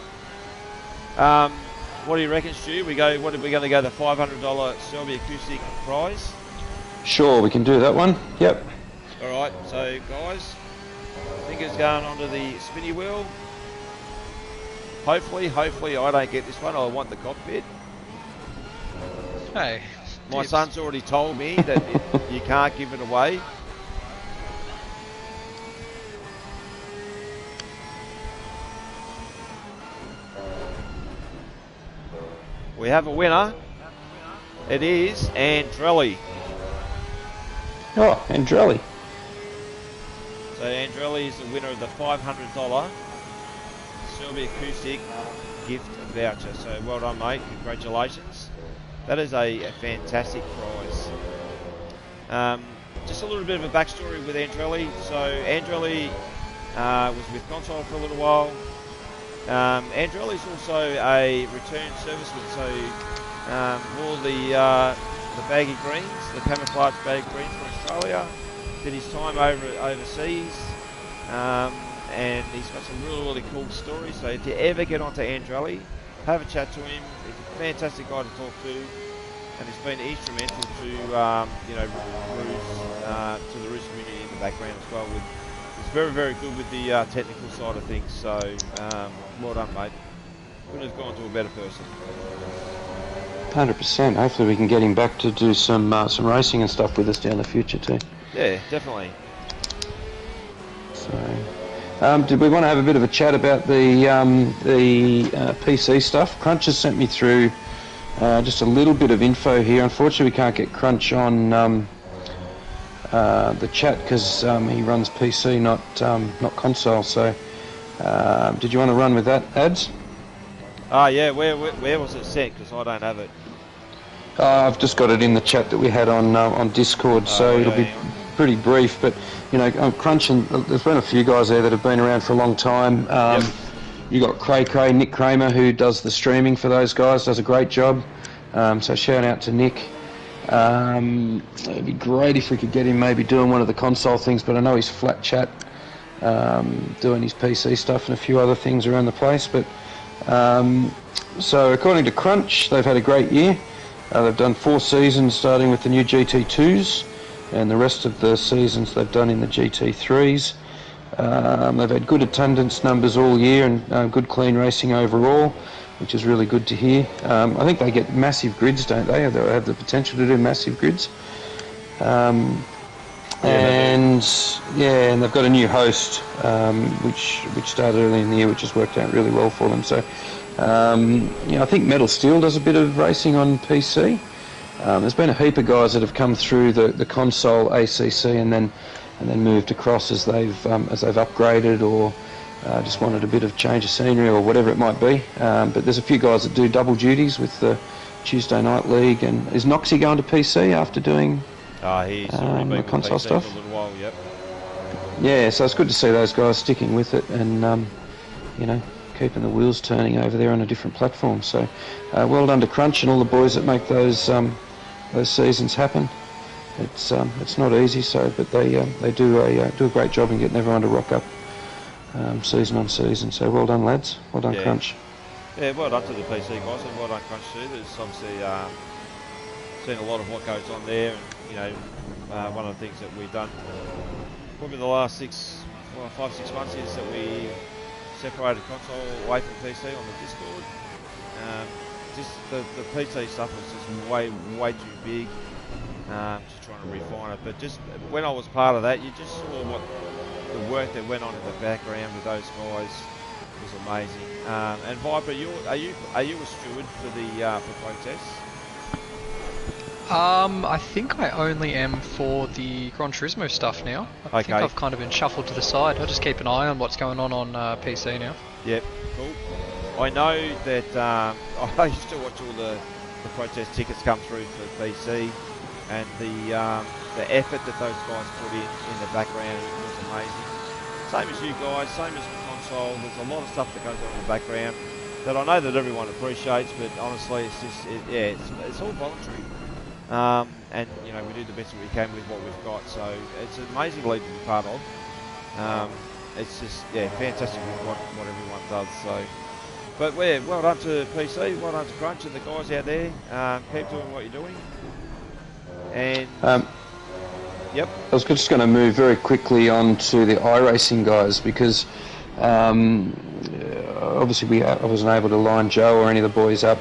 What do you reckon, Stu? We're going to go the $500 Selby Acoustic prize? Sure, we can do that one. Yep. All right, so guys, fingers going onto the spinny wheel. Hopefully I don't get this one. I want the cockpit. Hey. My son's already told me that you can't give it away. We have a winner. It is Andrelli. Oh, Andrelli. So Andrelli is the winner of the $500 Selby Acoustic gift voucher. So well done, mate. Congratulations. That is a fantastic prize. Just a little bit of a backstory with Andrelli. So Andrelli was with Console for a little while. Andrelli is also a returned serviceman, so wore the baggy greens, the camouflage baggy greens for Australia. Did his time overseas, and he's got some really, really cool stories. So if you ever get onto Andrelli, have a chat to him. He's a fantastic guy to talk to, and he's been instrumental to Rooz, to the Rooz community in the background as well. He's very, very good with the technical side of things. So well done, mate. Couldn't have gone to a better person. 100%. Hopefully we can get him back to do some racing and stuff with us down the future too. Yeah, definitely. So, did we want to have a bit of a chat about the PC stuff? Crunch has sent me through just a little bit of info here. Unfortunately, we can't get Crunch on the chat because he runs PC, not console. So, did you want to run with that, Ads? Yeah. Where was it sent? Because I don't have it. I've just got it in the chat that we had on Discord, so it'll be pretty brief. But Crunch, and there's been a few guys there that have been around for a long time. You got Nick Kramer, who does the streaming for those guys, does a great job. So shout out to Nick. It'd be great if we could get him maybe doing one of the console things, but I know he's flat chat, doing his PC stuff and a few other things around the place. But so according to Crunch, they've had a great year. They've done 4 seasons starting with the new GT2s, and the rest of the seasons they've done in the GT3s. They've had good attendance numbers all year and good clean racing overall, which is really good to hear. I think they get massive grids, don't they? They have the potential to do massive grids. And they've got a new host, which started early in the year, which has worked out really well for them. So, I think Metal Steel does a bit of racing on PC. There's been a heap of guys that have come through the console ACC and then moved across as they've upgraded or just wanted a bit of change of scenery or whatever it might be. But there's a few guys that do double duties with the Tuesday Night League. And is Noxie going to PC after doing he's already been the console PC stuff? for a little while, yep. Yeah, so it's good to see those guys sticking with it and keeping the wheels turning over there on a different platform. So well done to Crunch and all the boys that make those seasons happen. It's not easy, but they do a great job in getting everyone to rock up season on season. So well done, lads. Well done, Crunch. Yeah, well done to the PC guys and well done Crunch too. There's obviously seen a lot of what goes on there, and one of the things that we've done probably the last 5-6 months is that we separated console away from PC on the Discord. It's just the PC stuff was just way too big. Just trying to refine it, but just when I was part of that, you just saw what the work that went on in the background with those guys was amazing. And Viper, are you a steward for the for protests? I think I only am for the Gran Turismo stuff now. I think I've kind of been shuffled to the side. I just keep an eye on what's going on PC now. Yep, cool. I know that I used to watch all the protest tickets come through for PC, and the effort that those guys put in the background was amazing. Same as you guys, same as the console. There's a lot of stuff that goes on in the background that I know that everyone appreciates, but honestly, it's just it's all voluntary. And you know, we do the best that we can with what we've got, so it's an amazing league to be part of. It's just fantastic with what everyone does. So, but well done to PC, well done to Crunch and the guys out there. Keep doing what you're doing. And yep, I was just going to move very quickly on to the iRacing guys because obviously I wasn't able to line Joe or any of the boys up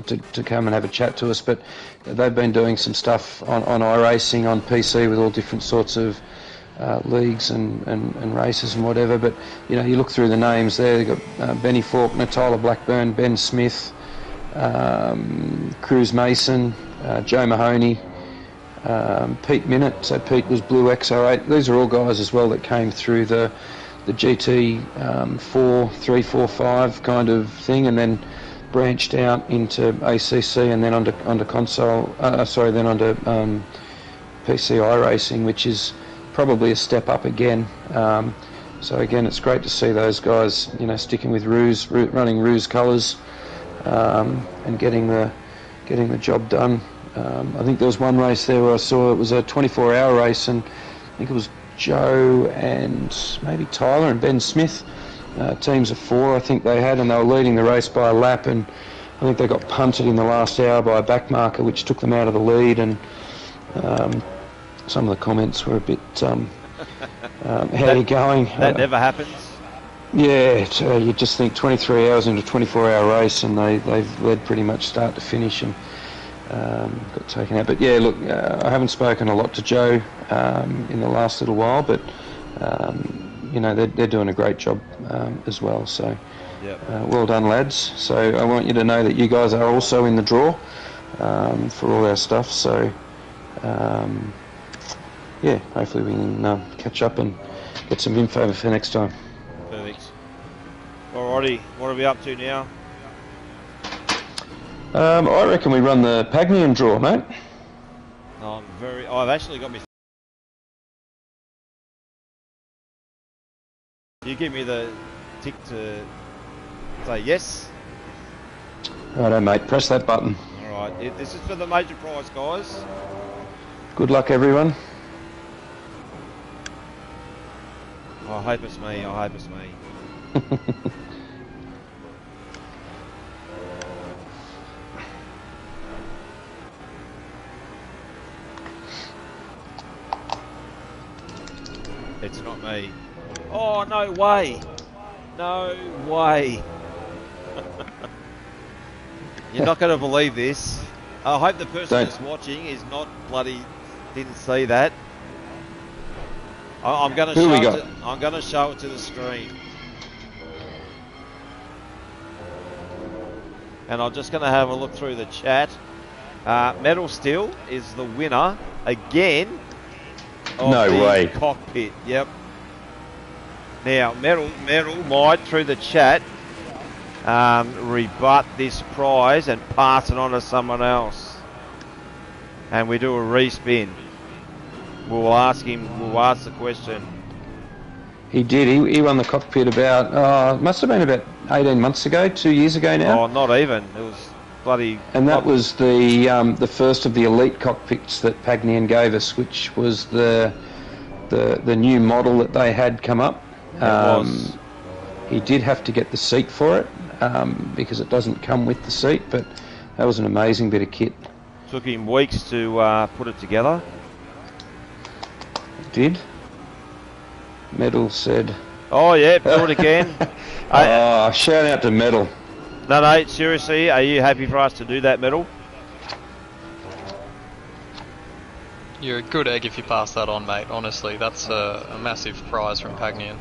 to come and have a chat to us, but they've been doing some stuff on iRacing on PC with all different sorts of leagues and races and whatever. But you know, you look through the names there. They've got Benny Faulkner, Tyler Blackburn, Ben Smith, Cruz Mason, Joe Mahoney, Pete Minute. So Pete was Blue XR8. These are all guys as well that came through the GT 3, 4, 5 kind of thing, and then branched out into ACC and then onto console. Then onto PC iRacing, which is probably a step up again. So again, it's great to see those guys, you know, sticking with Rooz, running Rooz colours, and getting the job done. I think there was one race there where I saw it was a 24-hour race, and I think it was Joe and maybe Tyler and Ben Smith, teams of 4 I think they had, and they were leading the race by a lap, and I think they got punted in the last hour by a backmarker, which took them out of the lead. And some of the comments were a bit how are you going? That never happens. Yeah, you just think 23 hours into a 24-hour race, and they've led pretty much start to finish and got taken out. But yeah, look, I haven't spoken a lot to Joe in the last little while, but you know, they're doing a great job as well. So yep. Well done, lads. So I want you to know that you guys are also in the draw for all our stuff. So yeah, hopefully we can catch up and get some info for next time. Perfect. Alrighty, what are we up to now? I reckon we run the Pagnian draw, mate. I've actually got me. You give me the tick to say yes. Righto, mate. Press that button. Alright, this is for the major prize, guys. Good luck, everyone. I hope it's me. I hope it's me. It's not me. Oh, no way. No way. You're not going to believe this. I hope the person that's watching is not bloody didn't see that. I'm going to show it to the screen. And I'm just going to have a look through the chat. Metal Steel is the winner again. Of the cockpit. Yep. Now, Metal might, through the chat, rebut this prize and pass it on to someone else. And we do a respin. We'll ask the question. He did. He won the cockpit about, must have been about 18 months ago, 2 years ago now. Oh, not even. It was bloody... And that was the first of the elite cockpits that Pagnian gave us, which was the new model that they had come up. It was. He did have to get the seat for it because it doesn't come with the seat, but that was an amazing bit of kit. Took him weeks to put it together. Did. Metal said... Oh, yeah, do it again. Shout out to Metal. No, seriously, are you happy for us to do that medal? You're a good egg if you pass that on, mate. Honestly, that's a massive prize from Pagnian.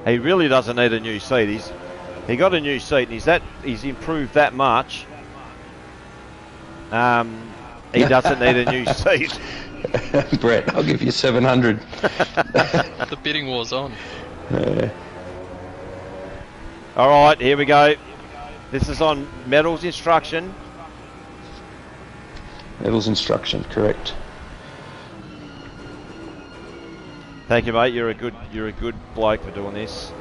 He really doesn't need a new seat. He got a new seat, and he's improved that much. He doesn't need a new seat. Brett, I'll give you 700. The bidding war's on. All right, here we go. This is on medals instruction. Medals instruction, correct. Thank you, mate. You're a good bloke for doing this.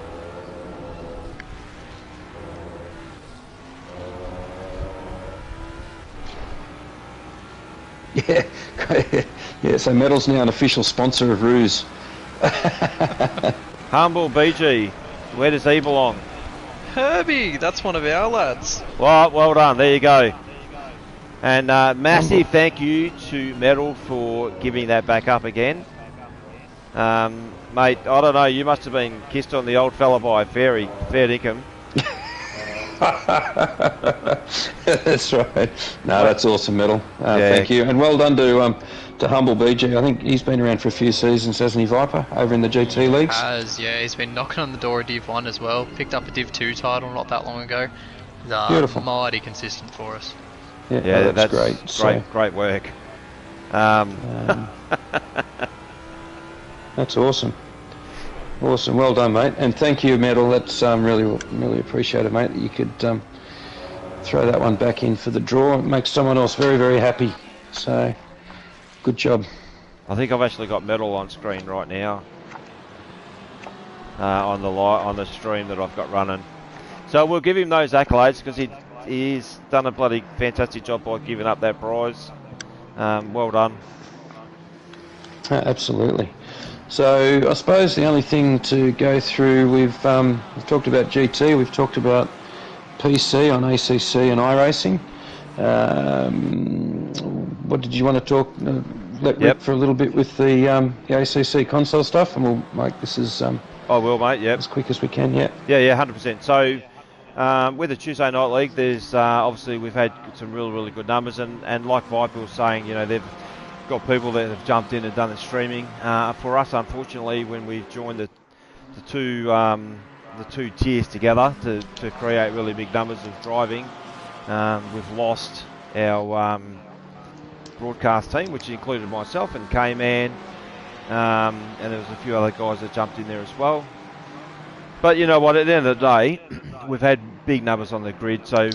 Yeah, yeah. So Medal's now an official sponsor of Rooz. Humble BG, where does he belong? Herbie, that's one of our lads. Well done. There you go. And massive thank you to Medal for giving that back up again. Mate, I don't know, you must have been kissed on the old fella by a fairy, fair dinkum. That's right. No, that's awesome, Medal. Thank you. And well done to Humble BG. I think he's been around for a few seasons, hasn't he, Viper, over in the GT leagues? Yeah, he's been knocking on the door of Div 1 as well. Picked up a Div 2 title not that long ago. Beautiful. Mighty consistent for us. Yeah, that's great. Great work. That's awesome. Awesome. Well done, mate. And thank you, Medal. That's really appreciated, mate, that you could throw that one back in for the draw. It makes someone else very, very happy. So, good job. I think I've actually got Medal on screen right now. On the stream that I've got running. So we'll give him those accolades because he's done a bloody fantastic job by giving up that prize. Well done. Absolutely. So I suppose the only thing to go through, we've talked about GT, we've talked about PC on ACC and iRacing. What did you want to talk? Let rip for a little bit with the ACC console stuff, and we'll make this as I will, mate. Yep. As quick as we can. Yeah. Yeah, 100%. So with the Tuesday Night League, there's obviously we've had some really good numbers, and like Viper was saying, you know, they've got people that have jumped in and done the streaming. For us, unfortunately, when we've joined the two tiers together to create really big numbers of driving, we've lost our broadcast team, which included myself and K-Man, and there was a few other guys that jumped in there as well. But you know what, at the end of the day, we've had big numbers on the grid, so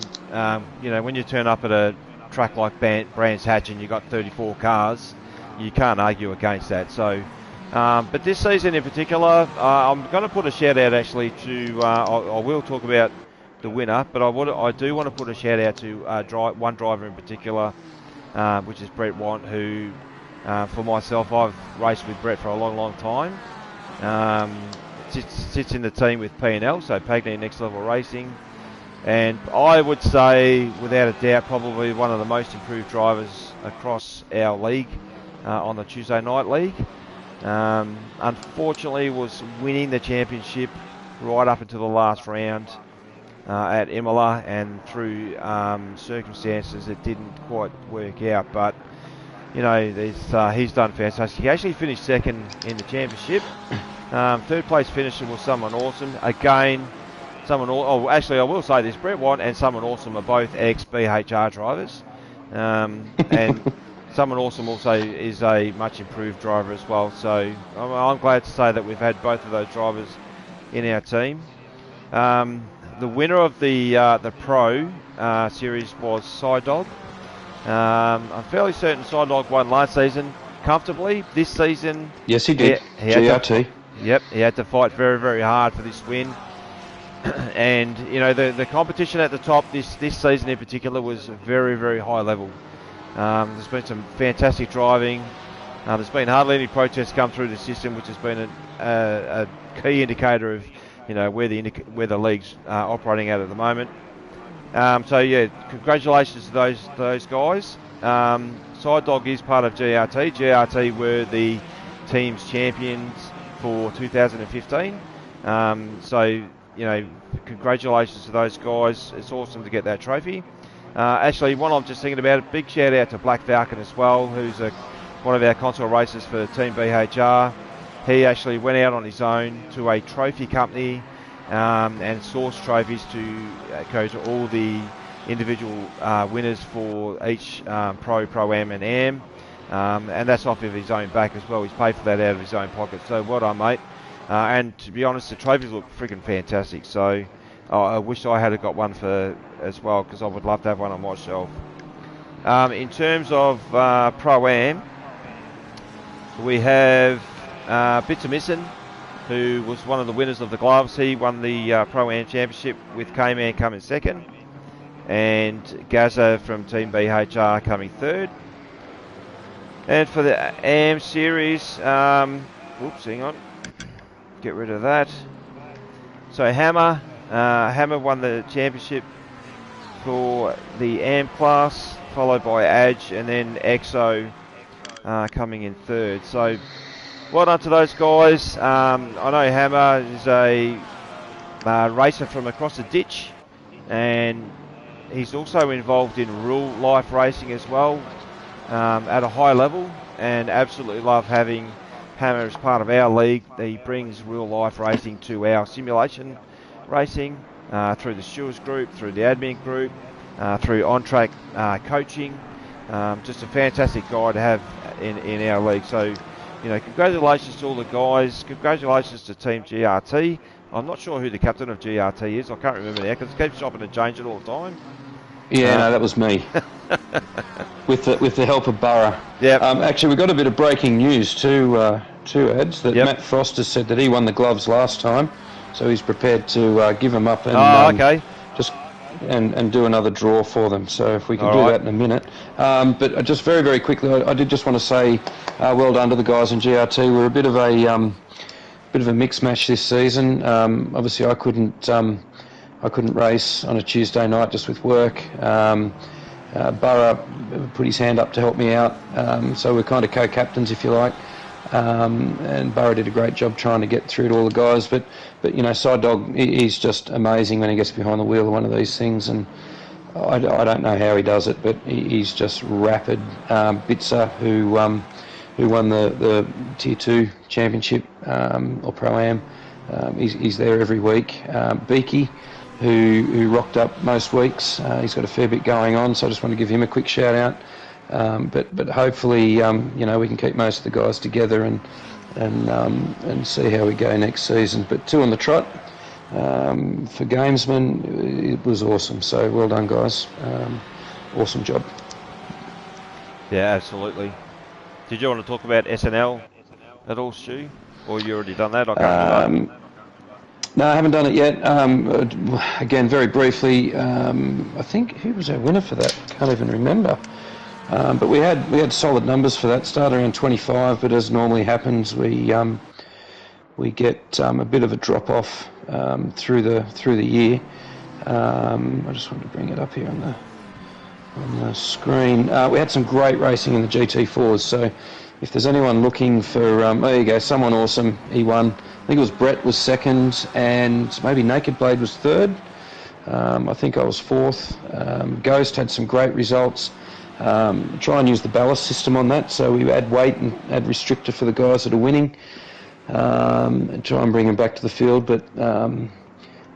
you know, when you turn up at a track like Brands Hatch and you've got 34 cars, you can't argue against that. So, but this season in particular, I'm going to put a shout out actually to, I will talk about the winner, but I do want to put a shout out to one driver in particular, which is Brett Want, who, for myself, I've raced with Brett for a long time. Sits in the team with P&L, so Pagny Next Level Racing. And I would say, without a doubt, probably one of the most improved drivers across our league on the Tuesday Night League. Unfortunately, was winning the championship right up until the last round at Imola, and through circumstances it didn't quite work out. But you know, he's done fantastic. He actually finished second in the championship. Third place finisher was Someone Awesome. Again, actually I will say this, Brett Want and Someone Awesome are both ex-BHR drivers. And Someone Awesome also is a much improved driver as well. So I'm glad to say that we've had both of those drivers in our team. The winner of the Pro series was Sidedog. I'm fairly certain Sidedog won last season comfortably. This season, yes, he did. GRT. He had to fight very hard for this win. And you know, the competition at the top this season in particular was very high level. There's been some fantastic driving. There's been hardly any protests come through the system, which has been a key indicator of, you know, where the league's operating at the moment. So yeah, congratulations to those guys. Sidedog is part of GRT. GRT were the team's champions for 2015. So you know, congratulations to those guys. It's awesome to get that trophy. Actually, one I'm just thinking about, big shout out to Black Falcon as well, who's one of our console racers for Team BHR. He actually went out on his own to a trophy company and sourced trophies to go to all the individual winners for each Pro-Am and AM. And that's off of his own back as well. He's paid for that out of his own pocket. So well done, mate. And to be honest, the trophies look freaking fantastic. So I wish I had got one as well, because I would love to have one on my shelf. In terms of Pro-Am, we have Bitsamison, who was one of the winners of the gloves. He won the Pro-Am Championship with K-Man coming second, and Gaza from Team BHR coming third. And for the AM series, whoops, hang on, get rid of that. So Hammer won the championship for the AM class, followed by Adge, and then EXO coming in third. So well done to those guys. I know Hammer is a racer from across the ditch, and he's also involved in real life racing as well, at a high level, and absolutely love having Hammer as part of our league. He brings real life racing to our simulation racing through the stewards group, through the admin group, through on-track coaching. Just a fantastic guy to have in our league. So, you know, congratulations to all the guys. Congratulations to Team GRT. I'm not sure who the captain of GRT is. I can't remember now because it keeps chopping and changing all the time. Yeah, no, that was me. with the help of Burra. Yeah. Actually, we got a bit of breaking news too, Ads, that Matt Frost has said that he won the gloves last time, so he's prepared to give them up and okay. just and do another draw for them. So if we can do that in a minute. But just very, very quickly, I did just want to say well done to the guys in GRT. We're a bit of a mix match this season. Obviously, I couldn't race on a Tuesday night just with work. Burra put his hand up to help me out, so we're kind of co-captains, if you like. And Burra did a great job trying to get through to all the guys. But you know, Side Dog, he's just amazing when he gets behind the wheel of one of these things, and I don't know how he does it, but he's just rapid. Bitsa, who won the Tier 2 Championship or Pro-Am, he's there every week. Beaky, who rocked up most weeks. He's got a fair bit going on, so I just want to give him a quick shout out. But hopefully, you know, we can keep most of the guys together and see how we go next season. But 2 on the trot for gamesmen, it was awesome. So well done, guys. Awesome job. Yeah, absolutely. Did you want to talk about SNL at all, Stu? Or you already done that? I can't remember. No, I haven't done it yet. Again, very briefly, I think, who was our winner for that? I can't even remember. But we had solid numbers for that. Started around 25, but as normally happens, we get a bit of a drop off through the year. I just want to bring it up here on the screen. We had some great racing in the GT4s. So if there's anyone looking for, there you go, someone awesome. He won. I think it was Brett was second, and maybe Naked Blade was third. I think I was fourth. Ghost had some great results. Try and use the ballast system on that, so we add weight and add restrictor for the guys that are winning, and try and bring them back to the field. But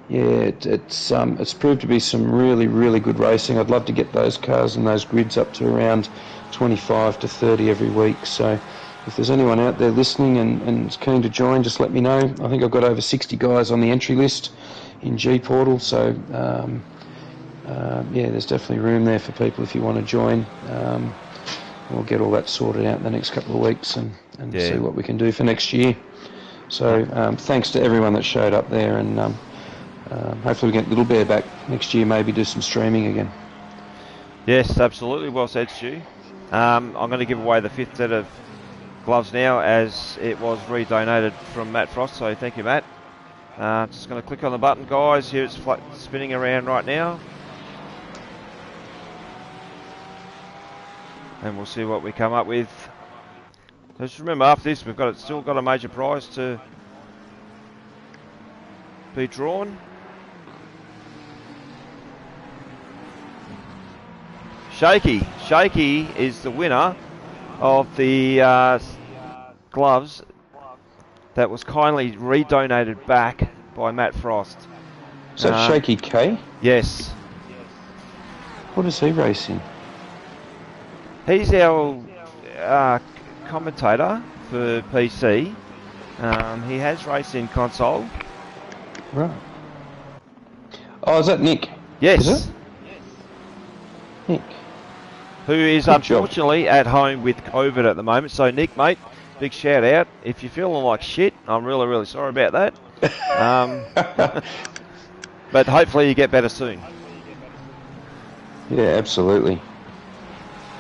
yeah, it's proved to be some really, really good racing. I'd love to get those cars and those grids up to around 25 to 30 every week. So if there's anyone out there listening and is keen to join, just let me know. I think I've got over 60 guys on the entry list in G Portal, so yeah, there's definitely room there for people if you want to join. We'll get all that sorted out in the next couple of weeks and see what we can do for next year. So thanks to everyone that showed up there, and hopefully we get Little Bear back next year, maybe do some streaming again. Yes, absolutely. Well said, Stu. I'm going to give away the 5th set of gloves now, as it was re-donated from Matt Frost, so thank you, Matt. Just going to click on the button, guys. Here it's spinning around right now, and we'll see what we come up with. Just remember, after this, we've still got a major prize to be drawn. Shaky. Shaky is the winner of the gloves that was kindly redonated back by Matt Frost. Is that Shaky K? Yes. What is he racing? He's our commentator for PC. He has raced in console. Right. Oh, is that Nick? Yes. Is it? Nick. Who is Good unfortunately at home with COVID at the moment. So, Nick, mate, big shout out. If you're feeling like shit, I'm really, really sorry about that. But hopefully you get better soon. Yeah, absolutely.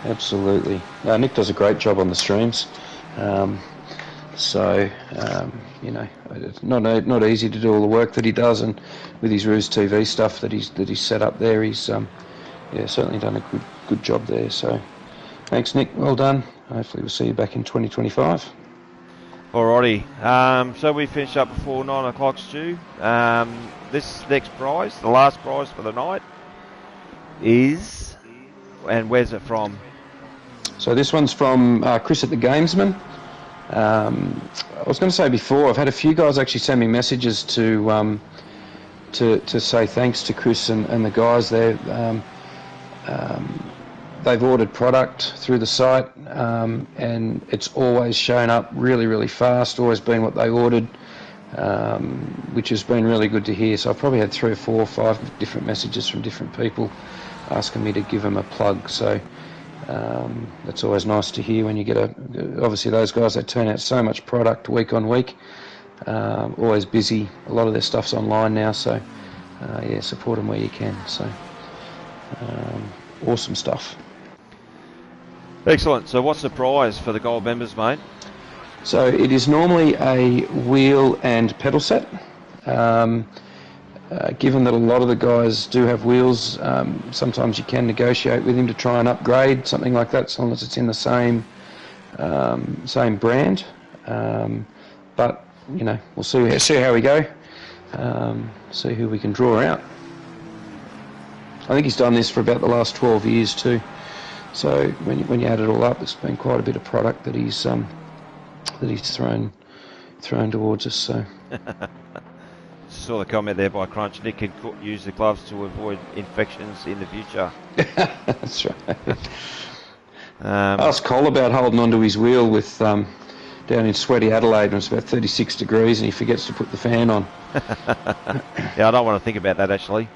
Absolutely. Nick does a great job on the streams. You know, it's not easy to do all the work that he does, and with his Rooz TV stuff that he's set up there, he's certainly done a good job there. So, thanks, Nick. Well done. Hopefully, we'll see you back in 2025. Alrighty. So we finish up before 9 o'clock, Stu. This next prize, the last prize for the night, is, and where's it from? So this one's from Chris at the Gamesman. I was going to say before, I've had a few guys actually send me messages to say thanks to Chris and the guys there. They've ordered product through the site, and it's always shown up really, really fast, always been what they ordered, which has been really good to hear. So I've probably had 3 or 4 or 5 different messages from different people asking me to give them a plug. So that's always nice to hear when you get obviously those guys, they turn out so much product week on week, always busy. A lot of their stuff's online now, so support them where you can. So awesome stuff. Excellent. So what's the prize for the gold members, mate? So it is normally a wheel and pedal set. Given that a lot of the guys do have wheels, sometimes you can negotiate with him to try and upgrade, something like that, as long as it's in the same brand. But, you know, we'll see how we go, see who we can draw out. I think he's done this for about the last 12 years too. So when you add it all up, it's been quite a bit of product that he's thrown towards us. So. Saw the comment there by Crunch. Nick can use the gloves to avoid infections in the future. That's right. Ask Cole about holding onto his wheel with down in sweaty Adelaide when it's about 36 degrees and he forgets to put the fan on. Yeah, I don't want to think about that actually.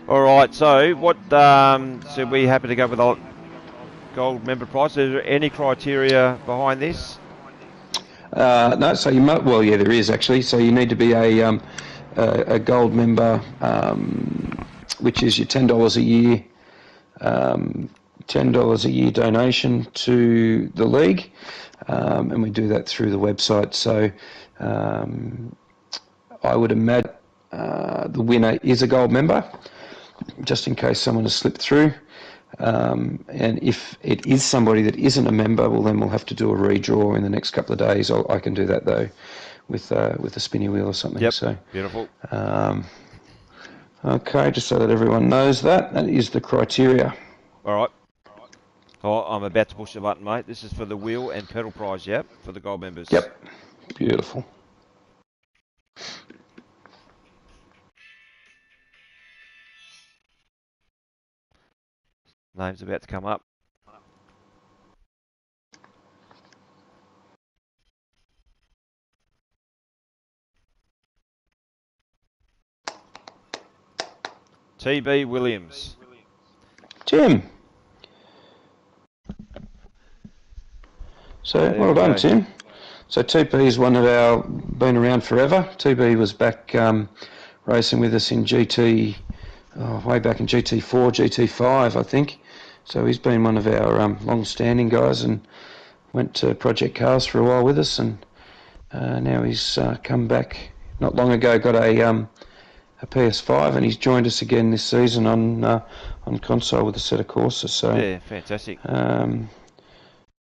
All right, so what? So we happy to go with the gold member prize. Is there any criteria behind this? No, so you might. Well, yeah, there is actually. So you need to be a gold member, which is your $10 a year, $10 a year donation to the league, and we do that through the website. So I would imagine the winner is a gold member, just in case someone has slipped through. And if it is somebody that isn't a member, well, then we'll have to do a redraw in the next couple of days. I can do that though, with a spinny wheel or something. Yep. So Beautiful. Okay, just so that everyone knows that is the criteria. All right. Oh, I'm about to push the button, mate. This is for the wheel and pedal prize, yep, for the gold members. Yep. Beautiful. Name's about to come up. TB Williams. Tim. So There well we done, go. Tim. So TB is one of our, been around forever. TB was back racing with us in GT, way back in GT4, GT5, I think. So he's been one of our long-standing guys and went to Project Cars for a while with us, and now he's come back not long ago, got a PS5, and he's joined us again this season on console with a set of courses. So Yeah, fantastic. yeah,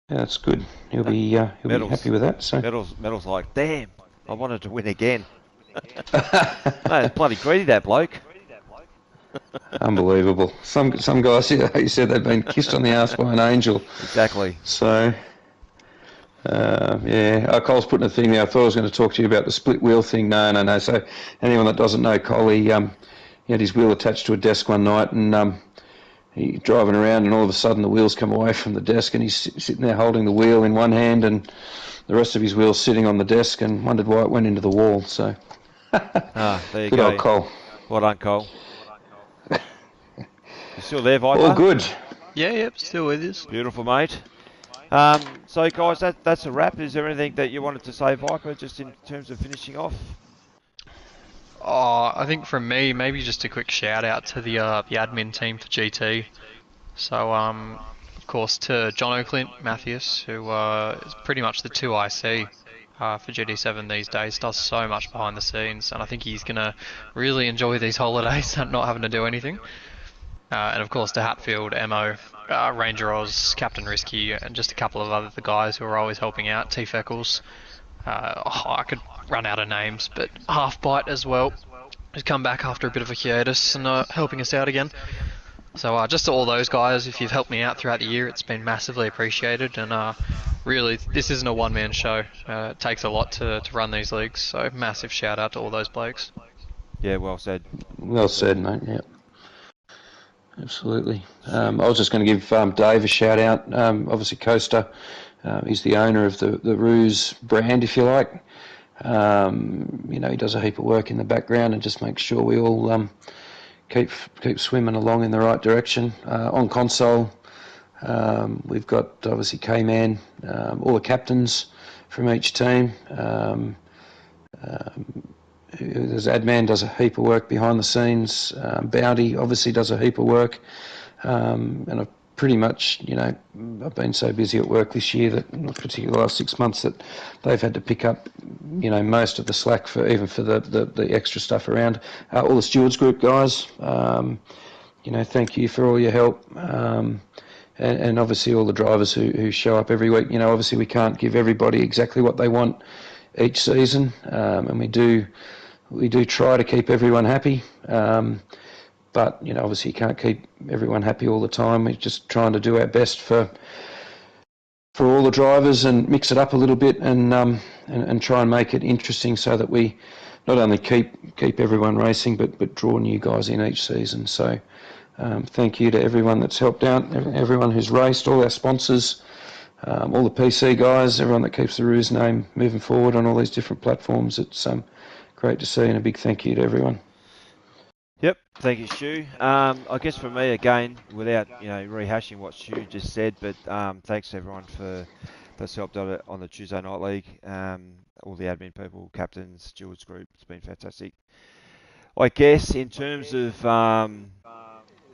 that's good. He'll be happy with that. So Medals like, damn, I wanted to win again. No, it's bloody greedy, that bloke. Unbelievable. Some guys, you said they've been kissed on the arse by an angel. Exactly. So, yeah. Cole's putting a thing there. I thought I was going to talk to you about the split wheel thing. No. So, anyone that doesn't know Cole, he had his wheel attached to a desk one night, and he's driving around, and all of a sudden the wheels come away from the desk, and he's sitting there holding the wheel in one hand, and the rest of his wheel's sitting on the desk, and wondered why it went into the wall. So, There you good go. old Cole. Well done, Cole. You still there, Viper? All good. Yeah, still with us. Beautiful, mate. So, guys, that's a wrap. Is there anything that you wanted to say, Viper, just in terms of finishing off? Oh, I think from me, maybe just a quick shout out to the admin team for GT. So, of course, to John O'Clint Matthews, who is pretty much the 2 IC for GT7 these days, does so much behind the scenes, and I think he's going to really enjoy these holidays and not having to do anything. And of course to Hatfield, Emo, Ranger Oz, Captain Risky, and just a couple of other guys who are always helping out. T Feckles. I could run out of names, but Half Bite as well, who's come back after a bit of a hiatus and helping us out again. So just to all those guys, if you've helped me out throughout the year, it's been massively appreciated. And really, this isn't a one-man show. It takes a lot to run these leagues. So massive shout out to all those blokes. Yeah, well said. Well said, mate. Yeah. Absolutely. I was just going to give Dave a shout out. Obviously, Coaster, he's the owner of the Rooz brand, if you like. He does a heap of work in the background and just makes sure we all keep swimming along in the right direction. On console, we've got obviously K-Man, all the captains from each team. There's Adman does a heap of work behind the scenes. Bounty obviously does a heap of work, and I've pretty much, I've been so busy at work this year that, particularly the last 6 months, that they've had to pick up, most of the slack for the extra stuff around. All the stewards group guys, thank you for all your help, and obviously all the drivers who show up every week. Obviously we can't give everybody exactly what they want each season, and we do try to keep everyone happy, but obviously you can't keep everyone happy all the time. We're just trying to do our best for all the drivers and mix it up a little bit, and try and make it interesting so that we not only keep everyone racing but draw new guys in each season. So thank you to everyone that's helped out, everyone who's raced, all our sponsors, all the PC guys, everyone that keeps the Rooz name moving forward on all these different platforms. It's great to see, and a big thank you to everyone. Yep, thank you, Stu. I guess for me, again, without rehashing what Stu just said, but thanks to everyone that's helped out on the Tuesday Night League. All the admin people, captains, stewards group, it's been fantastic. I guess in terms of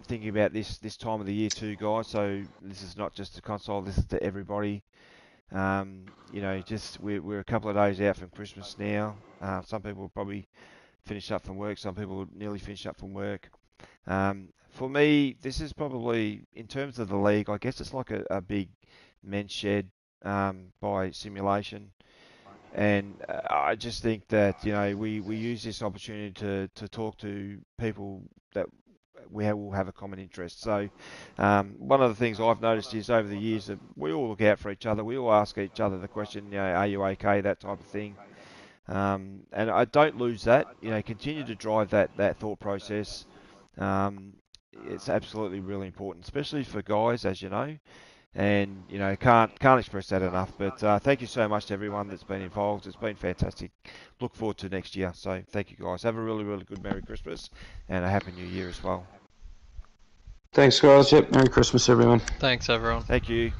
thinking about this time of the year too, guys, so this is not just a console, this is to everybody. We're a couple of days out from Christmas now. Some people will probably finish up from work, some people will nearly finish up from work. For me, this is probably, in terms of the league, I guess it's like a big men's shed by simulation. And I just think that, we use this opportunity to talk to people that we will have a common interest. So one of the things I've noticed is over the years that we all look out for each other. We all ask each other the question, are you okay, that type of thing. And I don't lose that. Continue to drive that thought process. It's absolutely really important, especially for guys, as you know. And can't express that enough. But thank you so much to everyone that's been involved. It's been fantastic. Look forward to next year. So thank you, guys. Have a really, really good Merry Christmas and a Happy New Year as well. Thanks, guys. Yep, Merry Christmas, everyone. Thanks, everyone. Thank you.